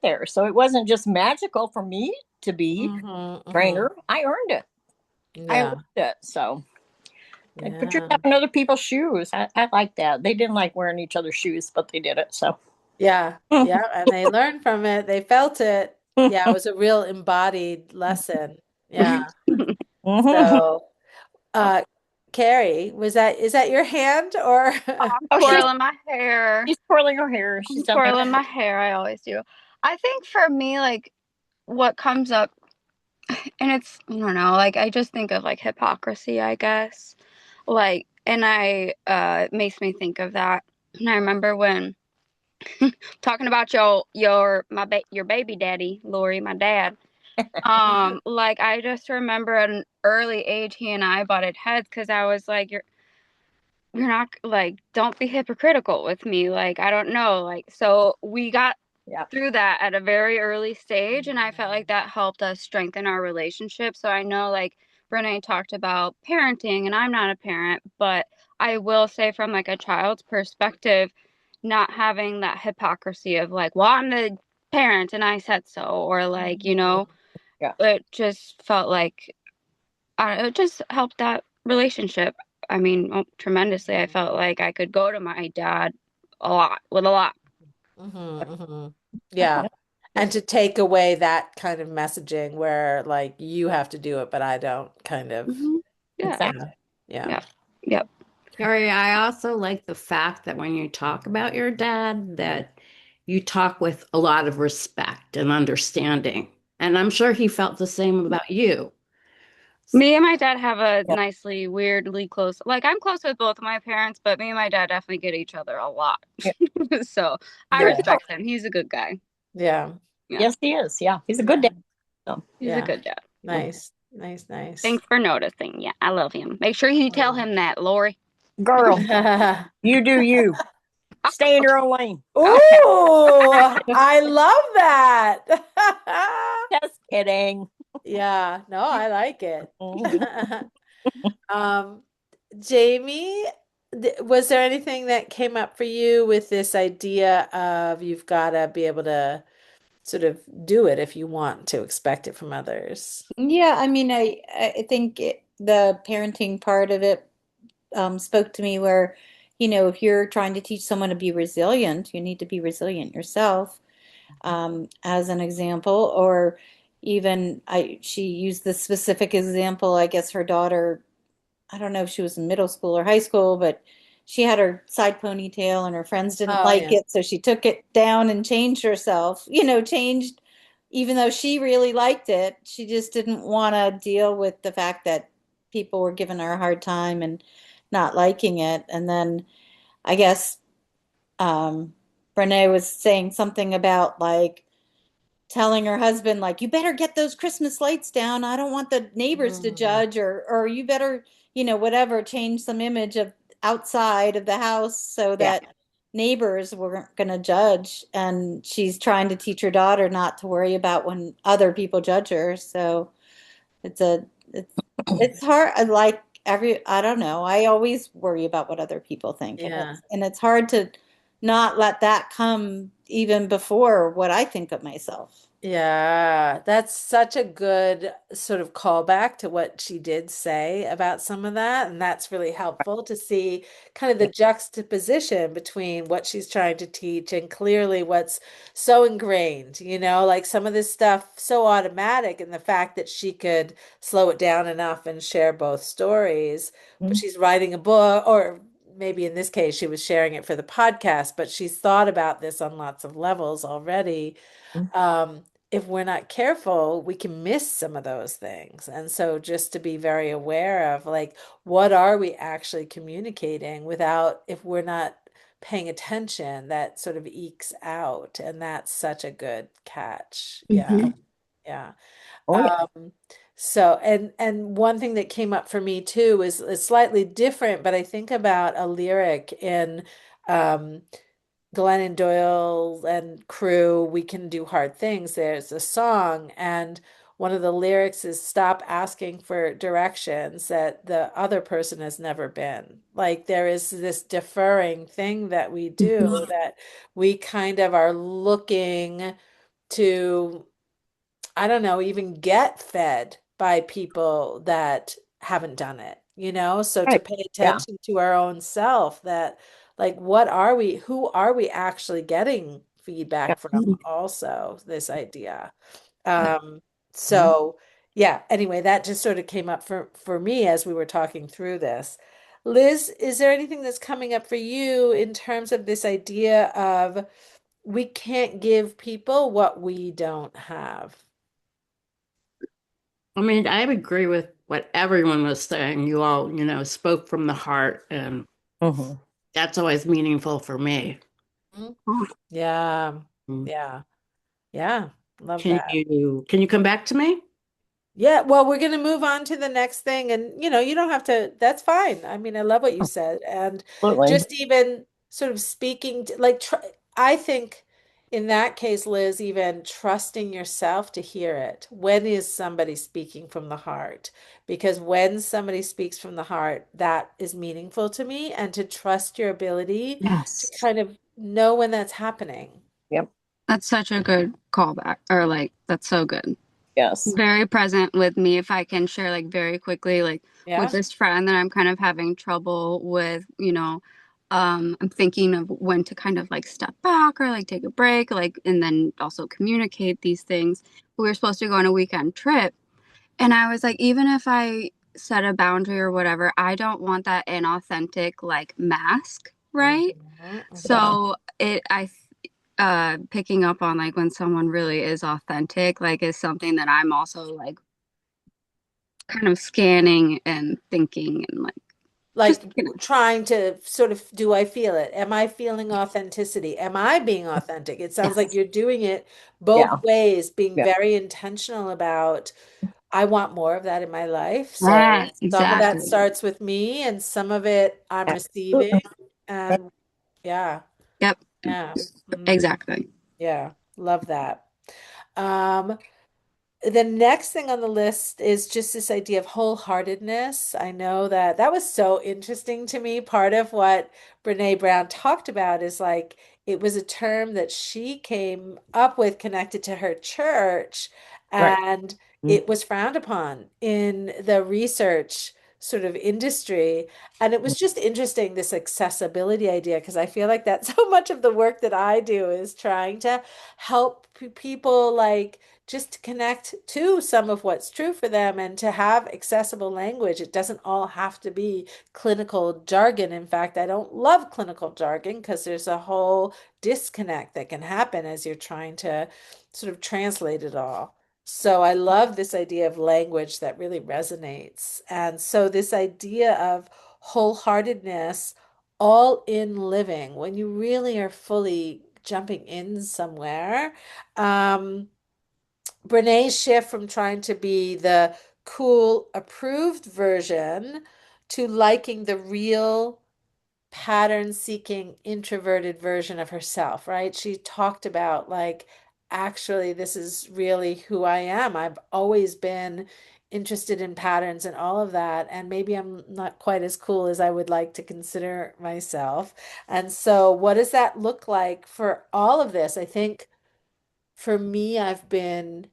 there. So it wasn't just magical for me to be trainer. I earned it.
Yeah.
I earned it. So put yourself in other people's shoes. I like that. They didn't like wearing each other's shoes, but they did it. So
yeah, and they learned from it. They felt it. Yeah, it was a real embodied lesson. Yeah. So, Carrie, is that your hand or?
I'm twirling my hair.
She's twirling her hair. She's
twirling my hair. I always do. I think for me, like what comes up, and it's, I don't know, like I just think of like hypocrisy, I guess. Like, and makes me think of that. And I remember when talking about your baby daddy, Lori, my dad. Like I just remember at an early age, he and I butted heads because I was like, you're not like, don't be hypocritical with me. Like, I don't know. Like, so we got through that at a very early stage. And I felt like that helped us strengthen our relationship. So I know like Brene talked about parenting, and I'm not a parent, but I will say from like a child's perspective, not having that hypocrisy of like, well, I'm the parent and I said so, or like, it just felt like it just helped that relationship. I mean, tremendously. I felt like I could go to my dad with a lot.
Yeah. And to take away that kind of messaging where like you have to do it, but I don't kind of.
Yeah.
Exactly.
Yeah.
Yep.
Carrie, I also like the fact that when you talk about your dad, that you talk with a lot of respect and understanding. And I'm sure he felt the same about you.
Me and my dad have a nicely, weirdly close, like I'm close with both of my parents, but me and my dad definitely get each other a lot. So I respect him. He's a good guy.
Yeah.
Yes, he is. Yeah. He's a good dad. So.
He's a good dad.
Nice.
Thanks for noticing. Yeah, I love him. Make sure you tell him that, Lori.
Girl, you do you. Stay in your own lane.
Ooh, I love that.
Just kidding.
Yeah, no, I like it. Jamie, was there anything that came up for you with this idea of you've got to be able to sort of do it if you want to expect it from others?
Yeah, I mean, I think the parenting part of it spoke to me where, if you're trying to teach someone to be resilient, you need to be resilient yourself, as an example. Or even she used the specific example, I guess her daughter, I don't know if she was in middle school or high school, but she had her side ponytail and her friends didn't like it. So she took it down and changed herself, changed, even though she really liked it. She just didn't want to deal with the fact that people were giving her a hard time and not liking it. And then I guess Brene was saying something about like telling her husband, like, you better get those Christmas lights down. I don't want the neighbors to judge, or you better, whatever, change some image of outside of the house so
Yeah.
that neighbors weren't going to judge. And she's trying to teach her daughter not to worry about when other people judge her. So it's a it's it's hard. Like I don't know. I always worry about what other people think, and
Yeah.
it's hard to not let that come even before what I think of myself.
Yeah, that's such a good sort of callback to what she did say about some of that. And that's really helpful to see kind of the
Yeah.
juxtaposition between what she's trying to teach and clearly what's so ingrained, like some of this stuff so automatic, and the fact that she could slow it down enough and share both stories. But
Mhm.
she's writing a book, or maybe in this case, she was sharing it for the podcast, but she's thought about this on lots of levels already. If we're not careful, we can miss some of those things. And so just to be very aware of like, what are we actually communicating without, if we're not paying attention, that sort of ekes out. And that's such a good catch. Yeah.
Mhm.
Yeah.
Oh yeah.
Um, so and one thing that came up for me too is slightly different, but I think about a lyric in um Glennon Doyle and crew, We Can Do Hard Things. There's a song, and one of the lyrics is stop asking for directions that the other person has never been. Like there is this deferring thing that we do
Mhm.
that we kind of are looking to, I don't know, even get fed by people that haven't done it, So to
Right.
pay
Yeah.
attention to our own self, that like, what are we, who are we actually getting
Yeah.
feedback from
Mhm.
also, this idea.
Yeah.
Um, so yeah, anyway, that just sort of came up for me as we were talking through this. Liz, is there anything that's coming up for you in terms of this idea of we can't give people what we don't have?
I mean, I agree with what everyone was saying. You all, spoke from the heart, and
Hmm.
that's always meaningful for me.
Mhm. Yeah.
Mm.
Yeah. Yeah. Love
Can
that.
you come back to me?
Yeah, well, we're going to move on to the next thing. And, you don't have to, that's fine. I mean, I love what you said. And
Absolutely.
just even sort of speaking, to, like, I think in that case, Liz, even trusting yourself to hear it. When is somebody speaking from the heart? Because when somebody speaks from the heart, that is meaningful to me. And to trust your ability to
Yes.
kind of know when that's happening.
Yep.
That's such a good callback, or like, that's so good.
Yes.
Very present with me. If I can share like very quickly, like with
Yeah.
this friend that I'm kind of having trouble with, I'm thinking of when to kind of like step back or like take a break, like, and then also communicate these things. We were supposed to go on a weekend trip, and I was like, even if I set a boundary or whatever, I don't want that inauthentic like mask, right?
Mhm,
Yeah.
mhm.
So picking up on like when someone really is authentic, like is something that I'm also like kind of scanning and thinking and like just,
Like trying to sort of, do I feel it? Am I feeling authenticity? Am I being authentic? It sounds like
Yes.
you're doing it both
Yeah.
ways, being
Yeah.
very intentional about, I want more of that in my life. So
yes,
some of that
exactly.
starts with me and some of it I'm receiving.
Absolutely.
And yeah,
Yep,
yeah, mhm,
exactly.
yeah, love that. Um, the next thing on the list is just this idea of wholeheartedness. I know that that was so interesting to me. Part of what Brene Brown talked about is like it was a term that she came up with connected to her church,
Right.
and
Mhm.
it was frowned upon in the research sort of industry. And it was just interesting, this accessibility idea, because I feel like that so much of the work that I do is trying to help people like just to connect to some of what's true for them and to have accessible language. It doesn't all have to be clinical jargon. In fact, I don't love clinical jargon because there's a whole disconnect that can happen as you're trying to sort of translate it all. So I love this idea of language that really resonates. And so this idea of wholeheartedness, all in living, when you really are fully jumping in somewhere. Um, Brene's shift from trying to be the cool, approved version to liking the real pattern-seeking introverted version of herself, right? She talked about like, actually, this is really who I am. I've always been interested in patterns and all of that, and maybe I'm not quite as cool as I would like to consider myself. And so, what does that look like for all of this? I think for me, I've been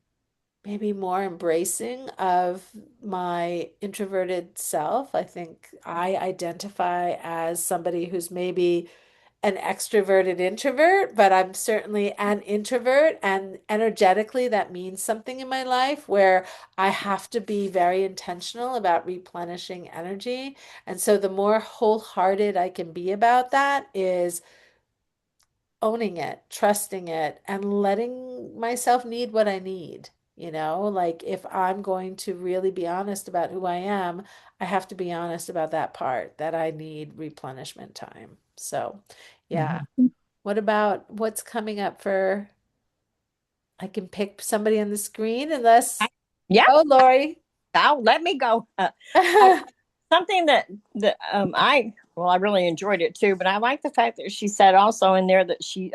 maybe more embracing of my introverted self. I think I identify as somebody who's maybe an extroverted introvert, but I'm certainly an introvert. And energetically, that means something in my life where I have to be very intentional about replenishing energy. And so the more wholehearted I can be about that is owning it, trusting it, and letting myself need what I need. Like if I'm going to really be honest about who I am, I have to be honest about that part that I need replenishment time. So, yeah.
Mhm.
What about what's coming up for? I can pick somebody on the screen unless,
Yeah,
oh, Lori.
I'll let me go. I, something I really enjoyed it too, but I like the fact that she said also in there that she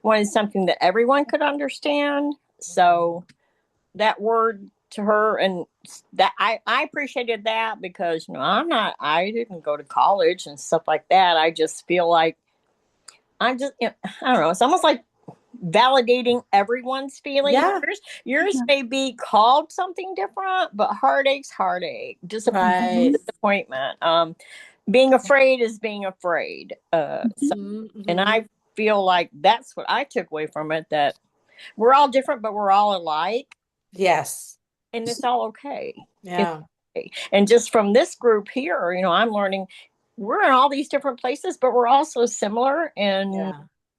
wanted something that everyone could understand. So that word to her, and that I appreciated that, because I didn't go to college and stuff like that. I just feel like I'm just, I don't know, it's almost like validating everyone's feelings.
Yeah,
Yours may be called something different, but heartache's heartache,
right.
disappointment. Being afraid is being afraid. And
Mm-hmm.
I feel like that's what I took away from it, that we're all different, but we're all alike,
Yes.
and it's all okay. It's
Yeah.
okay. And just from this group here, I'm learning we're in all these different places, but we're also similar. And
Yeah.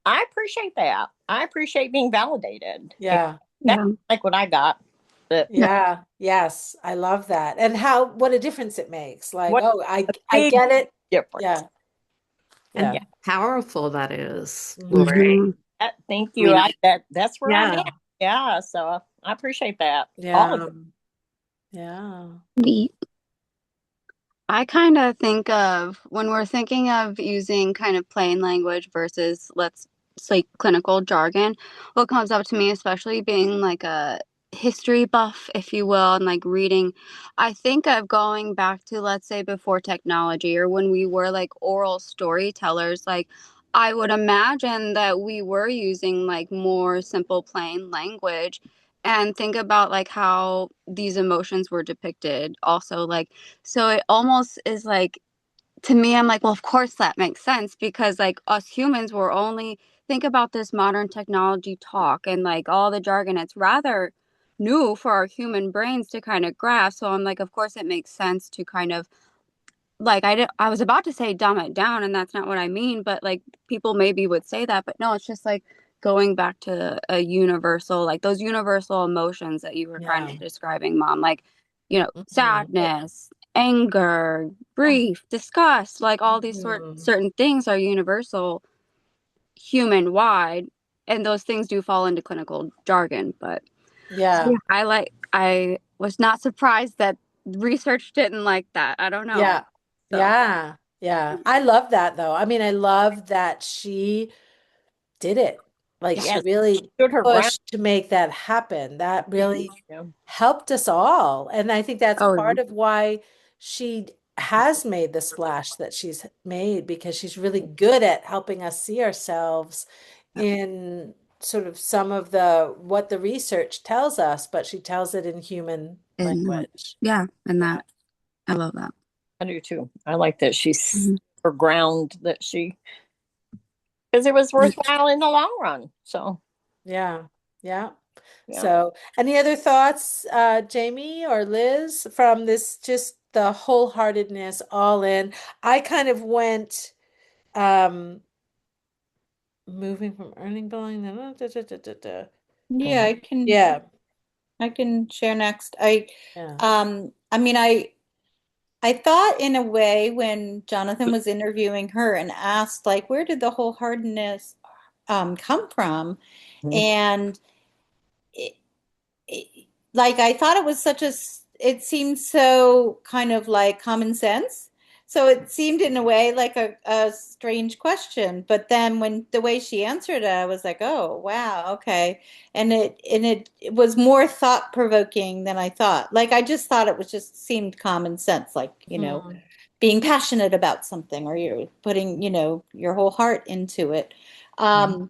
I appreciate that. I appreciate being validated. And
Yeah.
that's
Yeah.
like what I got. But
Yeah, yes, I love that. And what a difference it makes. Like,
what
oh,
a
I
big
get it.
difference.
Yeah,
And
yeah.
Yeah.
powerful that is, Lori.
Hmm.
Thank
I
you.
mean,
That's where I'm
yeah.
at. Yeah. So I appreciate that. All of
Yeah.
it.
Yeah.
I kind of think of when we're thinking of using kind of plain language versus let's say clinical jargon, what comes up to me, especially being like a history buff, if you will, and like reading, I think of going back to, let's say, before technology or when we were like oral storytellers. Like, I would imagine that we were using like more simple, plain language and think about like how these emotions were depicted. Also, like, so it almost is like, to me, I'm like, well, of course that makes sense because like us humans were only, think about this modern technology talk and like all the jargon. It's rather new for our human brains to kind of grasp. So I'm like, of course it makes sense to kind of like, I was about to say dumb it down, and that's not what I mean, but like people maybe would say that, but no, it's just like going back to a universal, like those universal emotions that you were kind
Yeah.
of describing, Mom, like,
Mhm.
sadness, anger,
Yeah.
grief, disgust, like all these
Mhm.
certain things are universal, human wide, and those things do fall into clinical jargon. But so
Yeah.
yeah, I was not surprised that research didn't like that. I don't know.
Yeah.
So.
Yeah. Yeah. I love that though. I mean, I love that she did it. Like she
Yes.
really
Stood her ground.
pushed to make that happen. That really
Yeah.
helped us all. And I think that's
Oh yeah.
part of why she has made the splash that she's made, because she's really good at helping us see ourselves in sort of some of the what the research tells us, but she tells it in human
And
language.
yeah, and
Yeah.
that I love that.
I do too. I like that she's
Mhm.
her ground, that she, because it was worthwhile in the long run. So
Yeah. Yeah.
yeah.
So, any other thoughts, Jamie or Liz, from this, just the wholeheartedness all in? I kind of went um moving from earning, billing,
Yeah,
yeah,
I can share next.
yeah,
I mean, I thought in a way when Jonathan was interviewing her and asked like, where did the wholeheartedness come from?
Mhm.
And it, like I thought it was it seemed so kind of like common sense. So it seemed in a way like a strange question, but then when the way she answered it, I was like, oh wow, okay. And it was more thought provoking than I thought. Like I just thought it was just seemed common sense, like,
Hmm.
being passionate about something or you're putting, your whole heart into it.
Mhm.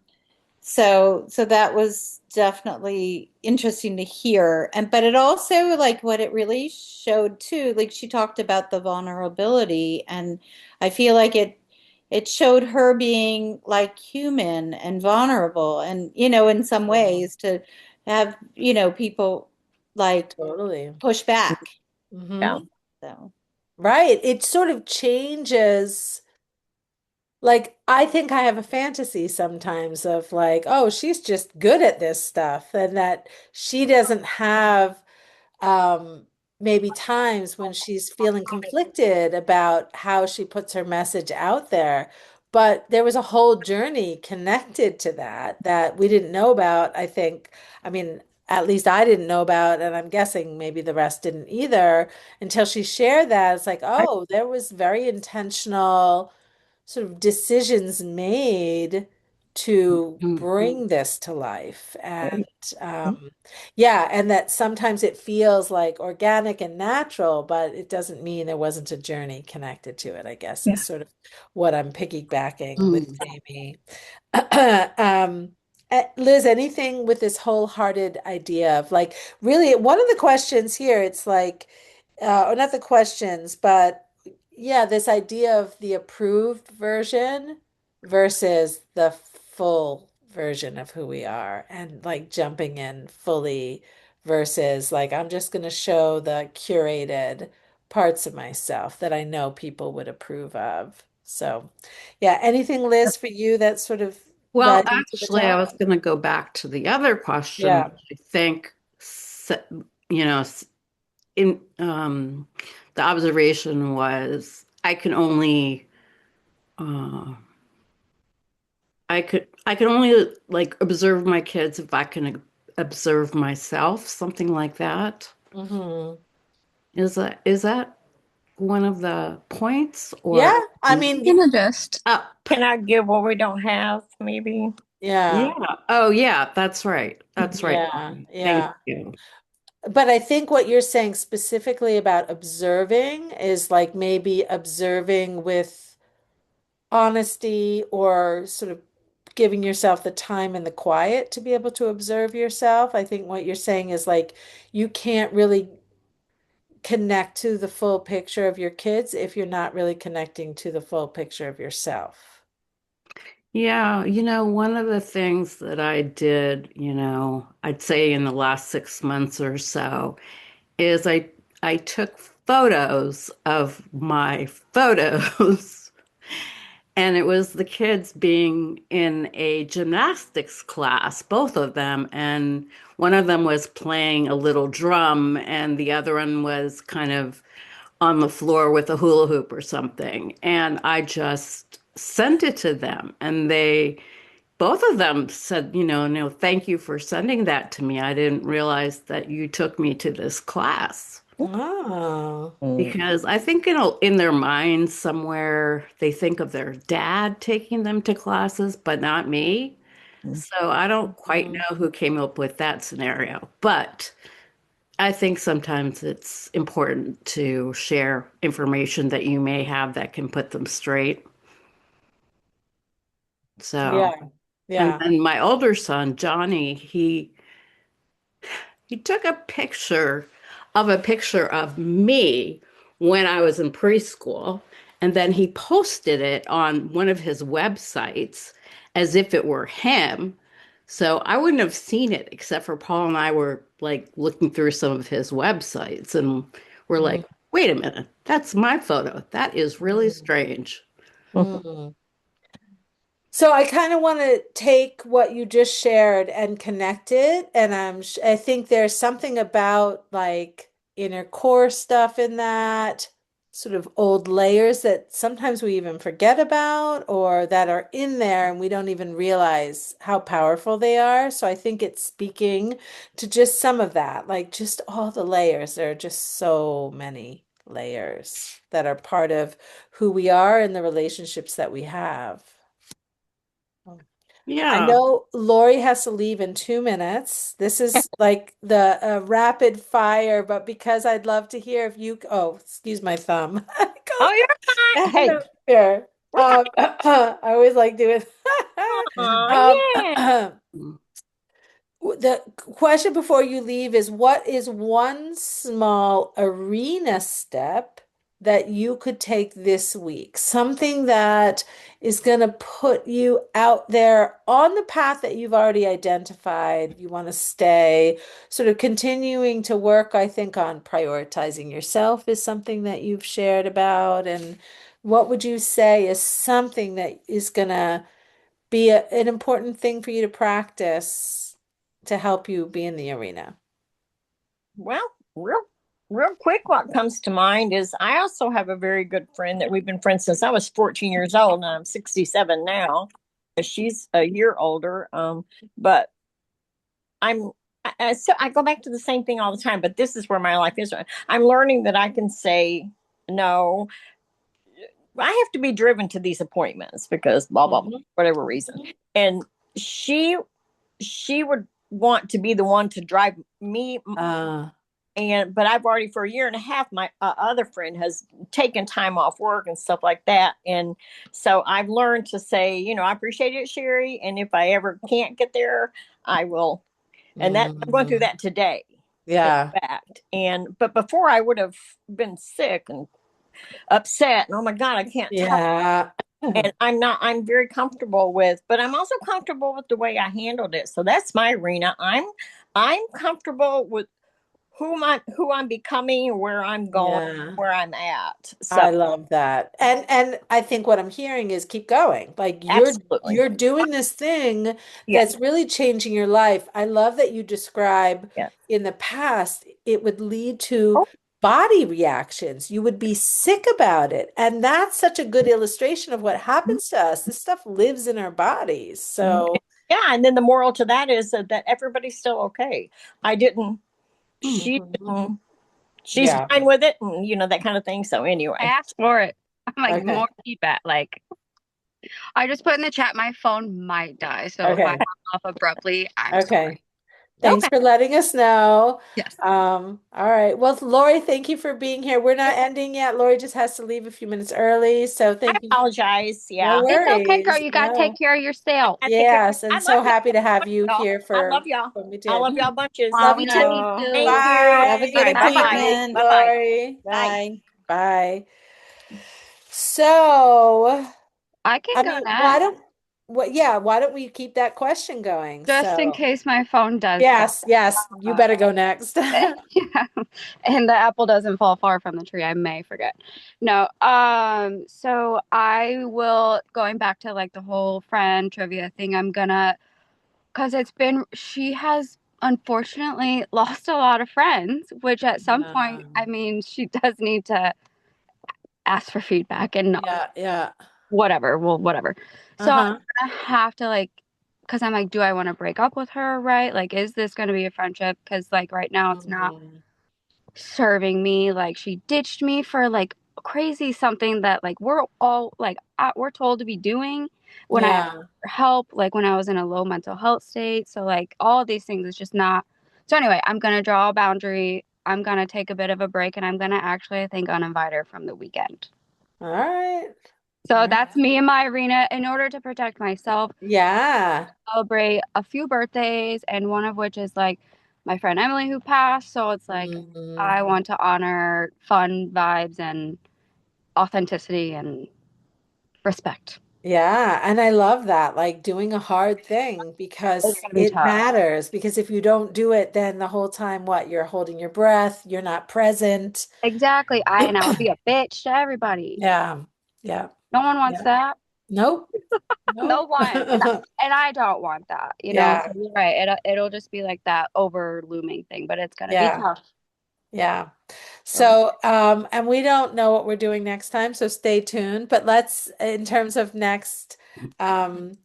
So that was definitely interesting to hear. And but it also like what it really showed too, like she talked about the vulnerability and I feel like it showed her being like human and vulnerable and in some ways to have, people like
Totally.
push back.
Yeah.
Hmm.
So
Right. It sort of changes. Like, I think I have a fantasy sometimes of like, oh, she's just good at this stuff, and that she doesn't have um, maybe times when she's feeling conflicted about how she puts her message out there. But there was a whole journey connected to that we didn't know about, I think. I mean, at least I didn't know about, and I'm guessing maybe the rest didn't either until she shared that. It's like,
Right.
oh, there was very intentional sort of decisions made to
Mm.
bring this to life. And
Right.
yeah, and that sometimes it feels like organic and natural, but it doesn't mean there wasn't a journey connected to it, I guess, is
Yeah.
sort of what I'm piggybacking with
Mm.
Jamie. Um, Liz, anything with this wholehearted idea of like really one of the questions here, it's like, or not the questions, but yeah, this idea of the approved version versus the full version of who we are, and like jumping in fully versus like, I'm just going to show the curated parts of myself that I know people would approve of. So, yeah, anything, Liz, for you that's sort of
Well,
rising to the
actually, I
top?
was going to go back to the other question,
Yeah.
which I think, you know, in the observation was I can only uh, I can only like observe my kids if I can observe myself, something like that.
Hmm.
Is that one of the points or
Yeah. I mean,
Gonna just
up?
Can I give what we don't have, maybe?
yeah.
Yeah. Oh, yeah, that's right. That's right.
Yeah.
Thank
Yeah.
you.
But I think what you're saying specifically about observing is like maybe observing with honesty or sort of giving yourself the time and the quiet to be able to observe yourself. I think what you're saying is like you can't really connect to the full picture of your kids if you're not really connecting to the full picture of yourself.
Yeah, one of the things that I did, I'd say in the last 6 months or so, is I took photos of my photos, and it was the kids being in a gymnastics class, both of them, and one of them was playing a little drum, and the other one was kind of on the floor with a hula hoop or something. And I just sent it to them, and they both of them said, no, thank you for sending that to me. I didn't realize that you took me to this class.
Oh.
Mm.
Because I think in their minds somewhere they think of their dad taking them to classes, but not me. So I don't quite
Mhm.
know who came up with that scenario. But I think sometimes it's important to share information that you may have that can put them straight. So,
Yeah.
and
Yeah.
then my older son, Johnny, he took a picture of me when I was in preschool, and then he posted it on one of his websites as if it were him. So I wouldn't have seen it except for Paul and I were like looking through some of his websites, and we're like, wait a minute, that's my photo. That is really
Mhm.
strange.
Mhm. So I kind of want to take what you just shared and connect it, and I think there's something about like inner core stuff in that, sort of old layers that sometimes we even forget about or that are in there and we don't even realize how powerful they are. So I think it's speaking to just some of that, like just all the layers. There are just so many layers that are part of who we are and the relationships that we have. I
Yeah.
know Lori has to leave in 2 minutes. This is like the rapid fire, but because I'd love to hear if you, oh, excuse my thumb.
Oh, you're fine.
And
Hey,
up here.
we're fine.
I always like doing
Aw,
um,
yeah.
the question before you leave is what is one small arena step that you could take this week? Something that is going to put you out there on the path that you've already identified. You want to stay sort of continuing to work, I think, on prioritizing yourself is something that you've shared about. And what would you say is something that is going to be an important thing for you to practice to help you be in the arena?
Well, real quick, what comes to mind is I also have a very good friend that we've been friends since I was 14 years old, and I'm 67 now. She's a year older, but I'm so I go back to the same thing all the time. But this is where my life is. I'm learning that I can say no. I have to be driven to these appointments because blah blah blah,
Mhm.
whatever reason. And she she would want to be the one to drive me,
Uh,
and but I've already for a year and a half my other friend has taken time off work and stuff like that, and so I've learned to say, I appreciate it, Sherry, and if I ever can't get there, I will. And that I'm going through
mm,
that today, in
yeah,
fact. And but before I would have been sick and upset and oh my god, I can't talk.
yeah,
And I'm very comfortable with, but I'm also comfortable with the way I handled it. So that's my arena. I'm comfortable with who I'm becoming, where I'm going,
yeah.
where I'm at. So
I love that. And I think what I'm hearing is keep going. Like
absolutely.
you're doing this thing
Yeah.
that's really changing your life. I love that you describe
Yeah.
in the past it would lead to
Oh,
body reactions. You would be sick about it. And that's such a good illustration of what happens to us. This stuff lives in our bodies.
mhm.
So,
Yeah, and then the moral to that is that everybody's still okay. I didn't she
mhm.
didn't, she's
Yeah.
fine with it, and that kind of thing. So
I
anyway.
asked for it. I'm like,
Okay.
more feedback. Like, I just put in the chat, my phone might die. So if I
Okay.
hop off abruptly, I'm sorry.
Okay. Thanks
Okay.
for letting us know.
Yes.
All right. Well, Lori, thank you for being here. We're not ending yet. Lori just has to leave a few minutes early. So
I
thank you.
apologize.
No
Yeah.
It's okay, girl.
worries.
You gotta take
No.
care of yourself.
I take care.
Yes.
I
And
love
so happy to have you
y'all.
here
I love
for
y'all.
what we
I
did.
love y'all bunches.
Love
Love
you
you
too.
too.
Thank you.
Have a
Bye.
good
All right. Bye bye.
Thanks,
appointment.
Bye bye.
Lori.
Bye.
Bye.
Bye. So,
I can
I
go
mean,
next,
why don't we keep that question going?
just in
So,
case my phone does die.
yes, you better go next.
Yeah. And the apple doesn't fall far from the tree. I may forget. No. So I will going back to like the whole friend trivia thing. I'm gonna because she has unfortunately lost a lot of friends, which at some point, I mean, she does need to ask for feedback and not
Yeah.
whatever. Well, whatever. So I'm
Uh-huh.
gonna have to like, because I'm like, do I want to break up with her? Right? Like, is this gonna be a friendship? Because like right now, it's not
Mhm.
serving me. Like she ditched me for like crazy something that like we're all like we're told to be doing when I asked
Yeah.
for help, like when I was in a low mental health state. So like all these things is just not. So anyway, I'm gonna draw a boundary. I'm gonna take a bit of a break, and I'm gonna actually, I think, uninvite her from the weekend.
All right. All
So
right.
that's me and my arena. In order to protect myself,
Yeah.
celebrate a few birthdays, and one of which is like my friend Emily who passed. So it's like
Mhm.
I want to honor fun vibes and authenticity and respect.
Yeah, and I love that, like doing a hard thing
It's
because
gonna be
it
tough.
matters. Because if you don't do it, then the whole time, what? You're holding your breath, you're not present.
Exactly. I would be a bitch to everybody.
Yeah. Yeah.
No one wants
Yeah.
that.
Nope.
No
Nope.
one. And I don't want that.
Yeah.
So you're right. It'll just be like that over looming thing, but it's gonna be
Yeah.
tough.
Yeah.
So
So, and we don't know what we're doing next time, so stay tuned. But let's, in terms of next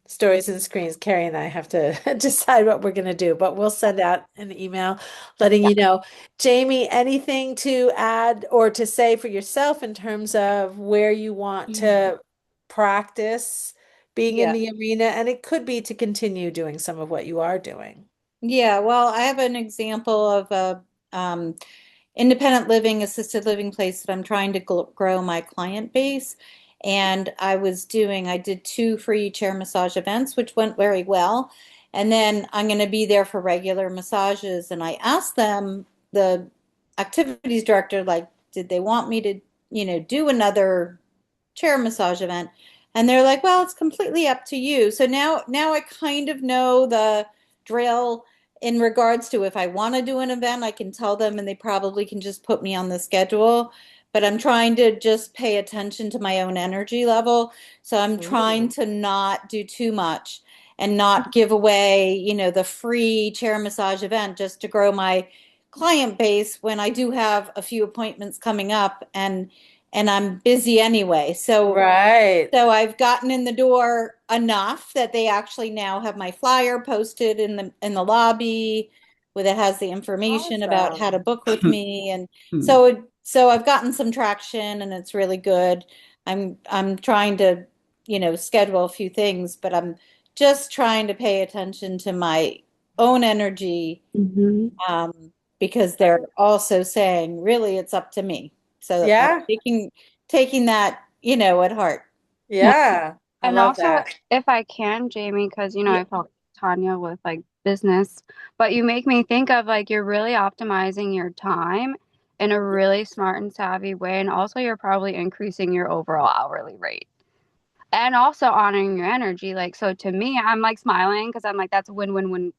Stories and screens. Carrie and I have to decide what we're going to do, but we'll send out an email letting
Yeah.
you know. Jamie, anything to add or to say for yourself in terms of where you want to practice being in
Yeah.
the arena? And it could be to continue doing some of what you are doing.
Yeah, well, I have an example of a um, independent living, assisted living place that I'm trying to grow my client base. And I did two free chair massage events, which went very well. And then I'm going to be there for regular massages. And I asked them, the activities director, like, did they want me to, do another chair massage event? And they're like, well, it's completely up to you. So now I kind of know the drill in regards to if I want to do an event, I can tell them and they probably can just put me on the schedule. But I'm trying to just pay attention to my own energy level. So I'm trying
Ooh.
to not do too much and not give away, the free chair massage event just to grow my client base when I do have a few appointments coming up and I'm busy anyway.
Right.
So I've gotten in the door enough that they actually now have my flyer posted in the lobby where it has the information about how to
Awesome.
book with me. And so I've gotten some traction and it's really good. I'm trying to, schedule a few things, but I'm just trying to pay attention to my own energy,
Hmm.
um, because they're also saying, really, it's up to me. So I'm
Yeah.
taking that, at heart.
Yeah. I
And
love
also,
that.
if I can, Jamie, because
Yeah.
I've helped Tanya with like business, but you make me think of like you're really optimizing your time in a really smart and savvy way, and also you're probably increasing your overall hourly rate and also honoring your energy. Like, so to me, I'm like smiling because I'm like, that's a win-win-win.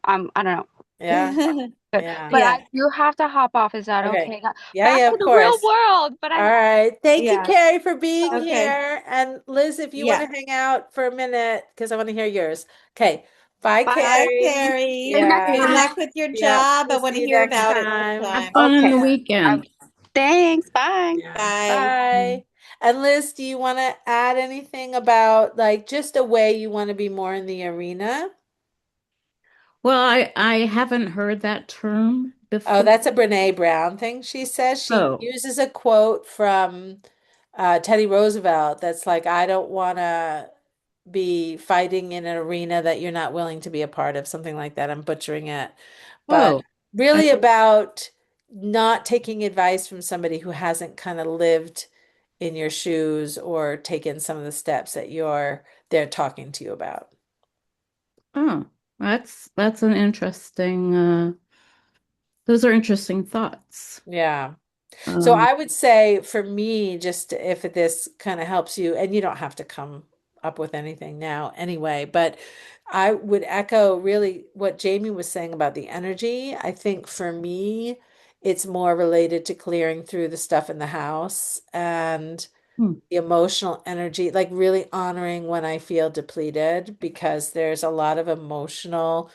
I don't know,
Yeah.
good,
Yeah.
but
Yeah.
I do have to hop off. Is that
Okay.
okay?
Yeah,
Back
yeah,
to
of
the real
course.
world, but
All
I,
right. Thank you,
Yeah.
Carrie, for being
Okay.
here. And Liz, if you want
Yeah.
to hang out for a minute, because I want to hear yours. Okay. Bye,
bye.
Bye,
Carrie.
See you
Carrie.
next
Good
Yeah.
time.
luck with your
Yeah.
job. I
We'll
want
see
to
you
hear
next
about it
Have
sometime.
time.
fun on the
Okay. I,
weekend.
thanks. Bye.
Yeah.
Bye.
Bye. And Liz, do you want to add anything about like just a way you want to be more in the arena?
Well, I haven't heard that term
Oh,
before.
that's a Brene Brown thing. She says she
Oh,
uses a quote from Teddy Roosevelt that's like, I don't want to be fighting in an arena that you're not willing to be a part of, something like that. I'm butchering it. But
whoa. I,
really about not taking advice from somebody who hasn't kind of lived in your shoes or taken some of the steps that they're talking to you about.
oh, that's an interesting those are interesting thoughts.
Yeah. So
Um,
I would say for me, just if this kind of helps you, and you don't have to come up with anything now anyway, but I would echo really what Jamie was saying about the energy. I think for me, it's more related to clearing through the stuff in the house and
hmm,
the emotional energy, like really honoring when I feel depleted because there's a lot of emotional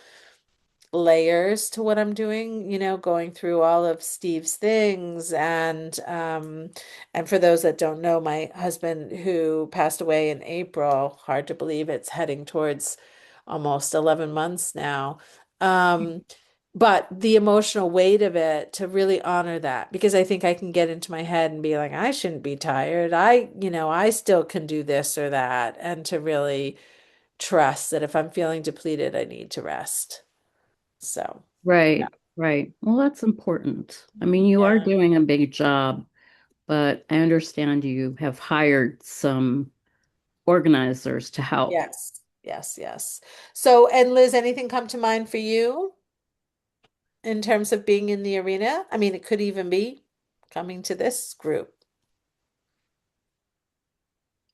layers to what I'm doing, going through all of Steve's things and for those that don't know, my husband who passed away in April, hard to believe it's heading towards almost 11 months now. Um but the emotional weight of it to really honor that because I think I can get into my head and be like, I shouldn't be tired. I still can do this or that and to really trust that if I'm feeling depleted, I need to rest. So,
right, right. Well, that's important. I mean, you are
yeah.
doing a big job, but I understand you have hired some organizers to help.
Yes. Yes, yes. So, and Liz, anything come to mind for you in terms of being in the arena? I mean, it could even be coming to this group.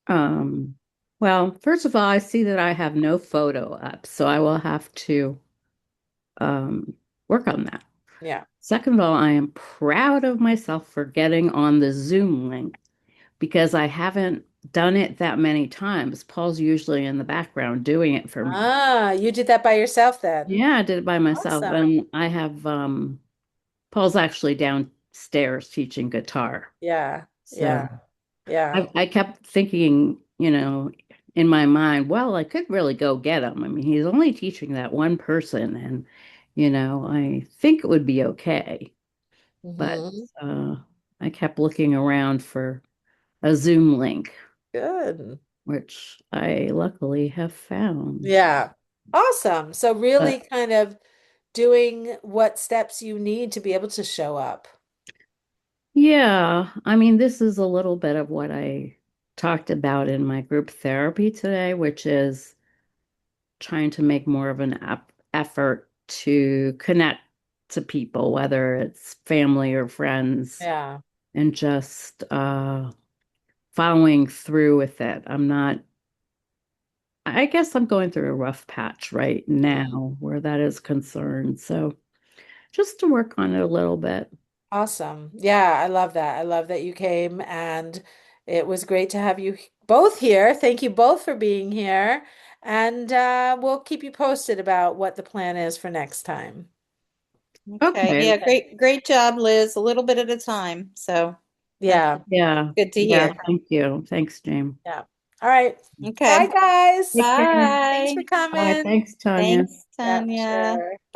Um, well, first of all, I see that I have no photo up, so I will have to um, work on that.
Yeah.
Second of all, I am proud of myself for getting on the Zoom link because I haven't done it that many times. Paul's usually in the background doing it for me.
Ah, you did that by yourself then.
Yeah, I did it by myself.
Awesome.
And I have Paul's actually downstairs teaching guitar.
Yeah.
So
Yeah. Yeah.
I kept thinking, in my mind, well, I could really go get him. I mean, he's only teaching that one person, and I think it would be okay. But
Hmm.
uh, I kept looking around for a Zoom link,
Good.
which I luckily have found.
Yeah. Awesome. So really
But
kind of doing what steps you need to be able to show up.
yeah, I mean, this is a little bit of what I talked about in my group therapy today, which is trying to make more of an effort to connect to people, whether it's family or friends,
Yeah.
and just following through with it. I guess I'm going through a rough patch right
Mm.
now where that is concerned. So just to work on it a little bit.
Awesome. Yeah, I love that. I love that you came and it was great to have you both here. Thank you both for being here. And we'll keep you posted about what the plan is for next time.
Okay.
Okay.
Yeah,
Okay.
great job, Liz. A little bit at a time. So that's
Yeah.
Yeah.
good to
Yeah.
hear.
Thank you. Thanks, James.
Yeah. All right. Bye,
Okay.
guys.
Take care.
Thanks for
Bye.
Bye.
coming.
Thanks, Tanya.
Thanks,
Yeah,
Tanya.
sure.